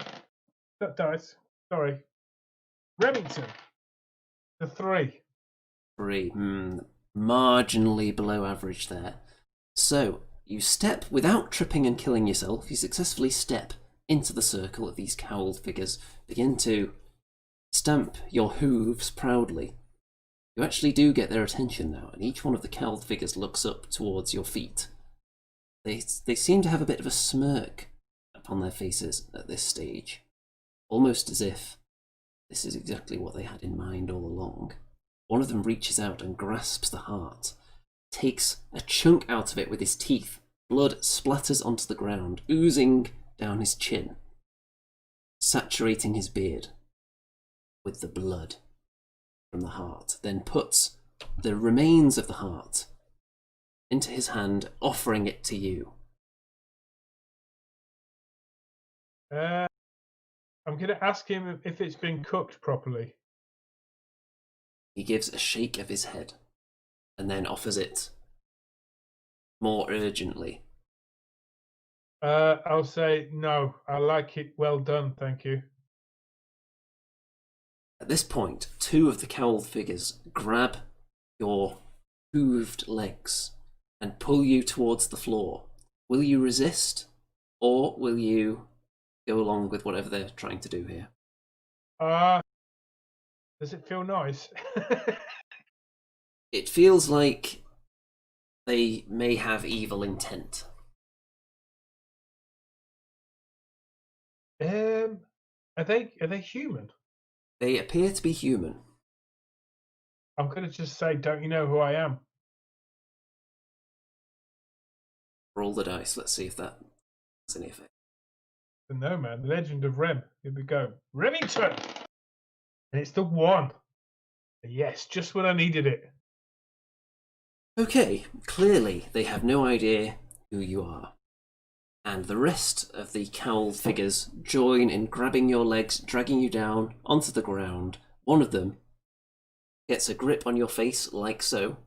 C: Cut dice. Sorry. Remington. The 3.
B: 3. Marginally below average there. So, you step without tripping and killing yourself. You successfully step into the circle of these cowled figures, begin to stamp your hooves proudly. You actually do get their attention now, and each one of the cowled figures looks up towards your feet. They seem to have a bit of a smirk upon their faces at this stage, almost as if this is exactly what they had in mind all along. One of them reaches out and grasps the heart, takes a chunk out of it with his teeth. Blood splatters onto the ground, oozing down his chin, saturating his beard with the blood from the heart, then puts the remains of the heart into his hand, offering it to you.
C: I'm going to ask him if it's been cooked properly.
B: He gives a shake of his head and then offers it more urgently.
C: I'll say, no, I like it well done, thank you.
B: At this point, 2 of the cowled figures grab your hooved legs and pull you towards the floor. Will you resist, or will you go along with whatever they're trying to do here?
C: Does it feel nice?
B: It feels like they may have evil intent.
C: Are they human?
B: They appear to be human.
C: I'm going to just say, don't you know who I am?
B: Roll the dice. Let's see if that has any effect.
C: No, man. The Legend of Rem. Here we go. Remington! And it's the 1. Yes, just when I needed it.
B: Okay, clearly they have no idea who you are. And the rest of the cowled figures join in grabbing your legs, dragging you down onto the ground. One of them gets a grip on your face, like so,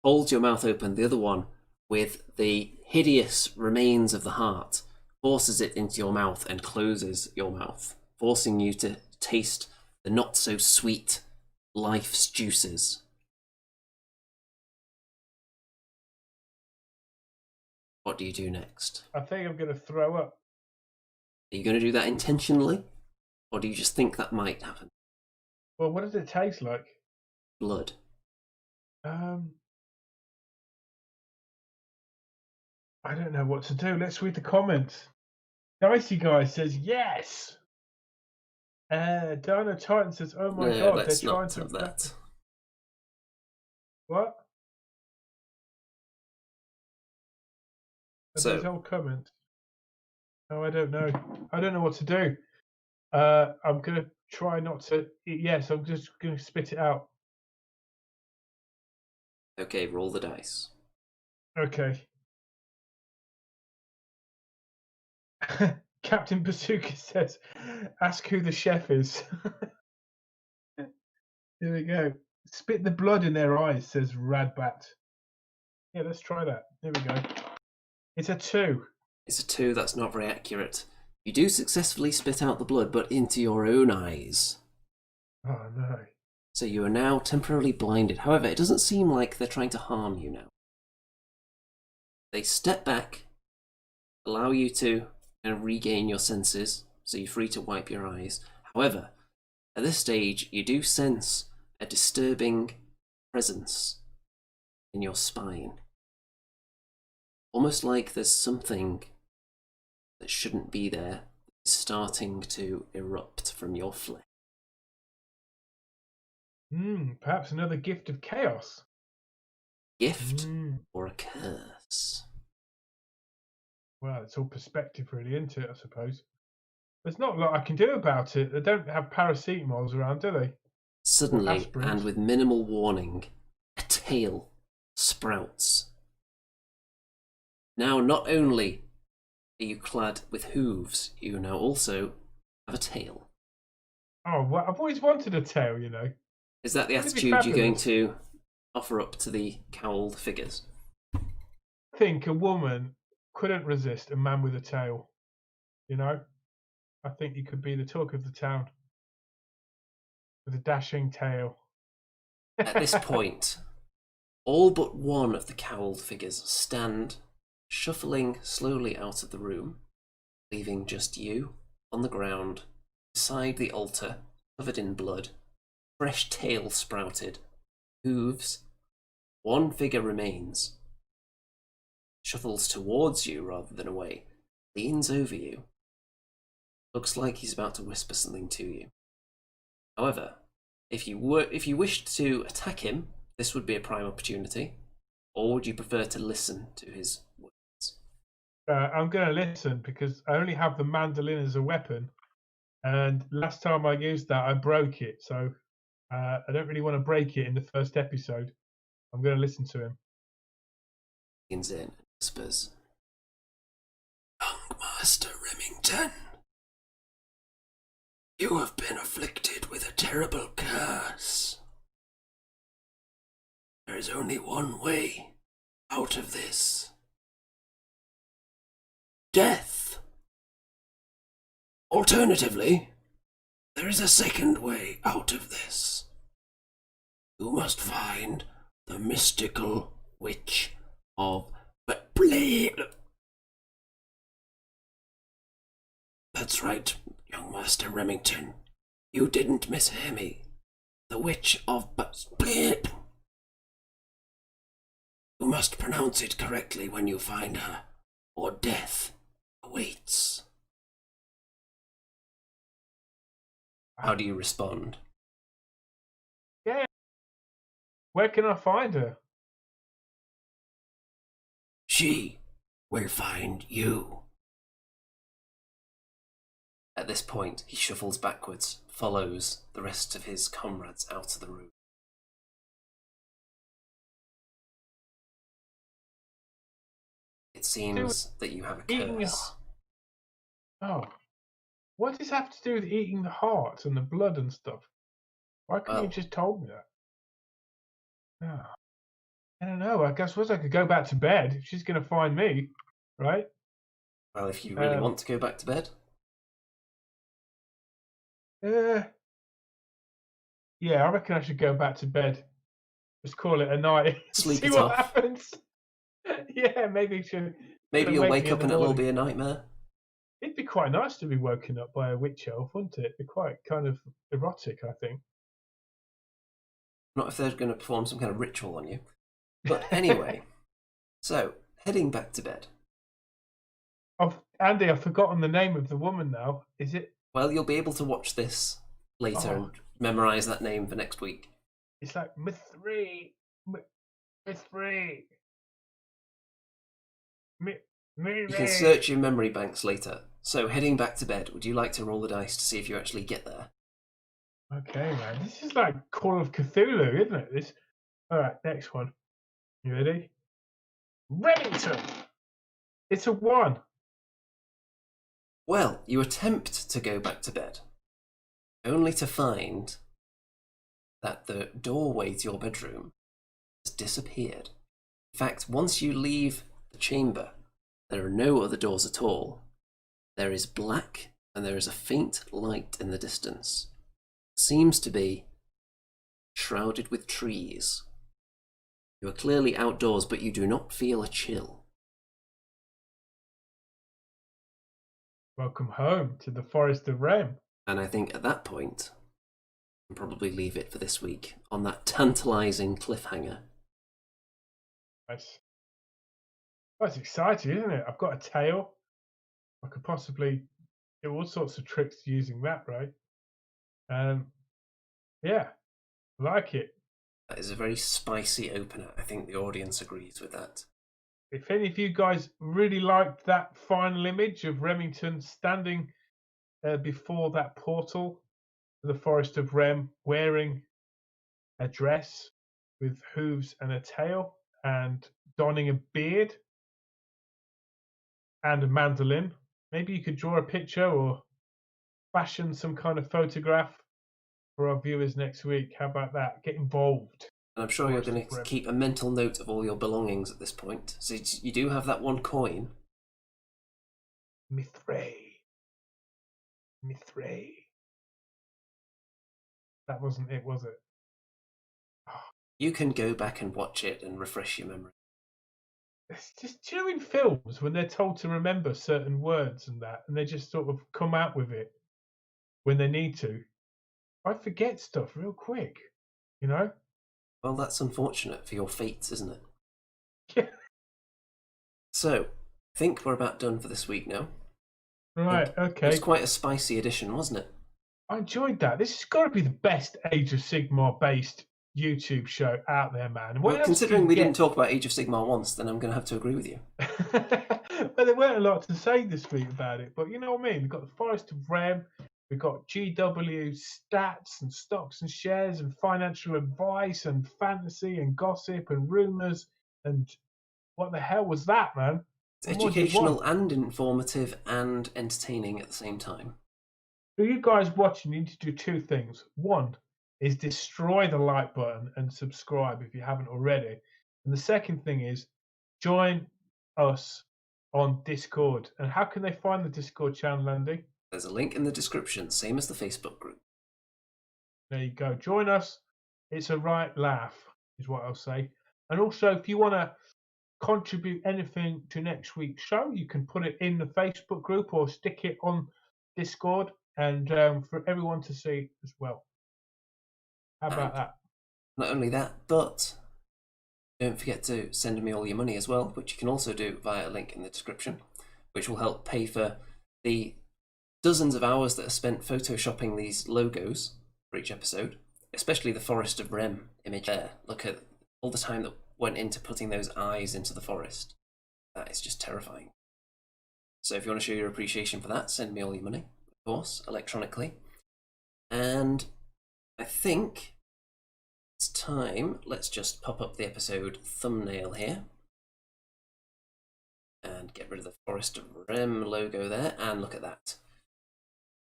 B: holds your mouth open. The other one, with the hideous remains of the heart, forces it into your mouth and closes your mouth, forcing you to taste the not-so-sweet life's juices. What do you do next?
C: I think I'm going to throw up.
B: Are you going to do that intentionally? Or do you just think that might happen?
C: Well, what does it taste like?
B: Blood.
C: I don't know what to do. Let's read the comments. Dicey Guy says yes. Dino Titan says, "Oh my
B: No,
C: god,
B: let's
C: they're trying
B: not
C: to
B: have that.
C: What? Are
B: So-
C: these old comments? Oh, I don't know. I don't know what to do. I'm gonna try not to. Yes, I'm just gonna spit it out.
B: Okay, roll the dice.
C: Okay. Captain Bazooka says, "Ask who the chef is." Here we go. Spit the blood in their eyes, says Radbat. Yeah, let's try that. Here we go. It's a 2.
B: It's a 2, that's not very accurate. You do successfully spit out the blood, but into your own eyes.
C: Oh no.
B: So you are now temporarily blinded. However, it doesn't seem like they're trying to harm you now. They step back, allow you to kind of regain your senses, so you're free to wipe your eyes. However, at this stage, you do sense a disturbing presence in your spine. Almost like there's something that shouldn't be there starting to erupt from your flesh.
C: Perhaps another gift of chaos.
B: Gift or a curse?
C: Well, it's all perspective, really, isn't it? I suppose. There's not a lot I can do about it. They don't have paracetamols around, do they?
B: Suddenly,
C: aspirins.
B: and with minimal warning, a tail sprouts. Now, not only are you clad with hooves, you now also have a tail.
C: Oh, well, I've always wanted a tail, you know.
B: Is that the
C: Wouldn't it be
B: attitude you're going
C: fabulous?
B: to offer up to the cowled figures?
C: I think a woman couldn't resist a man with a tail. You know, I think he could be the talk of the town with a dashing tail.
B: At this point, all but one of the cowled figures stand, shuffling slowly out of the room, leaving just you on the ground beside the altar, covered in blood, fresh tail sprouted, hooves. One figure remains, shuffles towards you rather than away, leans over you. Looks like he's about to whisper something to you. However, if you wished to attack him, this would be a prime opportunity, or would you prefer to listen to his words?
C: I'm going to listen because I only have the mandolin as a weapon, and last time I used that, I broke it. So I don't really want to break it in the first episode. I'm going to listen to him.
B: Leans in and whispers, "Young Master Remington, you have been afflicted with a terrible curse. There is only one way out of this. Death. Alternatively, there is a second way out of this. You must find the mystical witch of Blade." That's right, young Master Remington. You didn't mishear me. The witch of Blade. You must pronounce it correctly when you find her, or death awaits. How do you respond?
C: Yeah. Where can I find her?
B: She will find you. At this point, he shuffles backwards, follows the rest of his comrades out of the room. It seems that you have a
C: Eating
B: curse.
C: Oh. What does this have to do with eating the heart and the blood and stuff? Why couldn't you just told me that? Oh. I don't know. I suppose I could go back to bed if she's going to find me, right?
B: Well, if you really want to go back to bed.
C: Yeah, I reckon I should go back to bed. Just call it a night.
B: Sleep
C: See
B: it
C: what
B: off.
C: happens. Yeah, maybe she'll.
B: Maybe you'll wake
C: me in
B: up
C: the
B: and it'll all
C: morning.
B: be a nightmare.
C: It'd be quite nice to be woken up by a witch elf, wouldn't it? It'd be quite kind of erotic, I think.
B: Not if they're going to perform some kind of ritual on you. But anyway, so, heading back to bed.
C: Andy, I've forgotten the name of the woman now. Is it?
B: Well, you'll be able to watch this later and memorise that name for next week.
C: It's like Mithri. Mithri.
B: You can search your memory banks later. So, heading back to bed, would you like to roll the dice to see if you actually get there?
C: Okay, man. This is like Call of Cthulhu, isn't it? This. All right, next one. You ready? Remington. It's a 1.
B: Well, you attempt to go back to bed, only to find that the doorway to your bedroom has disappeared. In fact, once you leave the chamber, there are no other doors at all. There is black, and there is a faint light in the distance. It seems to be shrouded with trees. You are clearly outdoors, but you do not feel a chill.
C: Welcome home to the Forest of Rem.
B: And I think at that point, I'll probably leave it for this week on that tantalising cliffhanger.
C: Nice. That's exciting, isn't it? I've got a tail. I could possibly do all sorts of tricks using that, right? Yeah, I like it.
B: That is a very spicy opener. I think the audience agrees with that.
C: If any of you guys really liked that final image of Remington standing before that portal to the Forest of Rem, wearing a dress with hooves and a tail, and donning a beard and a mandolin, maybe you could draw a picture or fashion some kind of photograph for our viewers next week. How about that? Get involved.
B: And I'm sure you're going to keep a mental note of all your belongings at this point. So you do have that 1 coin.
C: Mithri. That wasn't it, was it?
B: You can go back and watch it and refresh your memory.
C: It's just, do you know, in films when they're told to remember certain words and that, and they just sort of come out with it when they need to. I forget stuff real quick, you know?
B: Well, that's unfortunate for your fates, isn't it?
C: Yeah.
B: So, I think we're about done for this week now.
C: Right, okay.
B: It was quite a spicy edition, wasn't it?
C: I enjoyed that. This has got to be the best Age of Sigmar based YouTube show out there, man.
B: Well, considering we didn't talk about Age of Sigmar once, then I'm going to have to agree with you.
C: Well, there weren't a lot to say this week about it, but you know what I mean? We've got the Forest of Rem, we've got GW stats and stocks and shares and financial advice and fantasy and gossip and rumours and what the hell was that, man?
B: It's educational and informative and entertaining at the same time.
C: For you guys watching, you need to do 2 things. One is destroy the like button and subscribe if you haven't already. And the second thing is join us on Discord. And how can they find the Discord channel, Andy?
B: There's a link in the description, same as the Facebook group.
C: There you go. Join us. It's a right laugh, is what I'll say. And also, if you want to contribute anything to next week's show, you can put it in the Facebook group or stick it on Discord and for everyone to see as well. How about that?
B: Not only that, but don't forget to send me all your money as well, which you can also do via a link in the description, which will help pay for the dozens of hours that are spent photoshopping these logos for each episode, especially the Forest of Rem image there. Look at all the time that went into putting those eyes into the forest. That is just terrifying. So if you want to show your appreciation for that, send me all your money, of course, electronically. And I think it's time. Let's just pop up the episode thumbnail here and get rid of the Forest of Rem logo there, and look at that.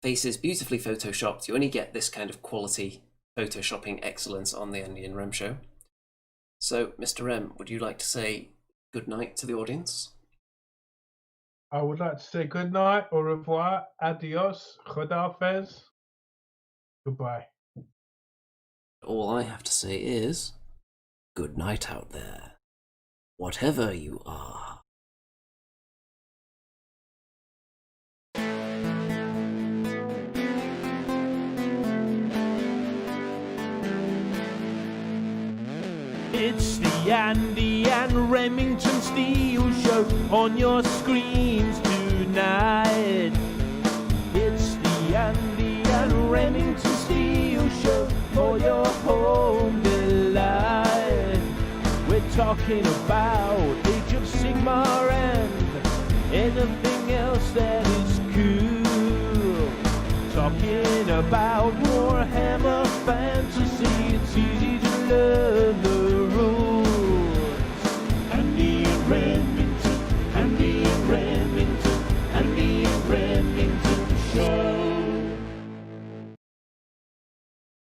B: Faces beautifully photoshopped. You only get this kind of quality photoshopping excellence on the Andy and Rem show. So, Mr. Rem, would you like to say good night to the audience?
C: I would like to say good night, au revoir, adios, khodafez, goodbye.
B: All I have to say is, good night out there, whatever you are.
A: It's the Andy and Remington Steel Show on your screens tonight. It's the Andy and Remington Steel show for your home delight. We're talking about Age of Sigmar and anything else that is cool. Talking about Warhammer Fantasy, it's easy to learn the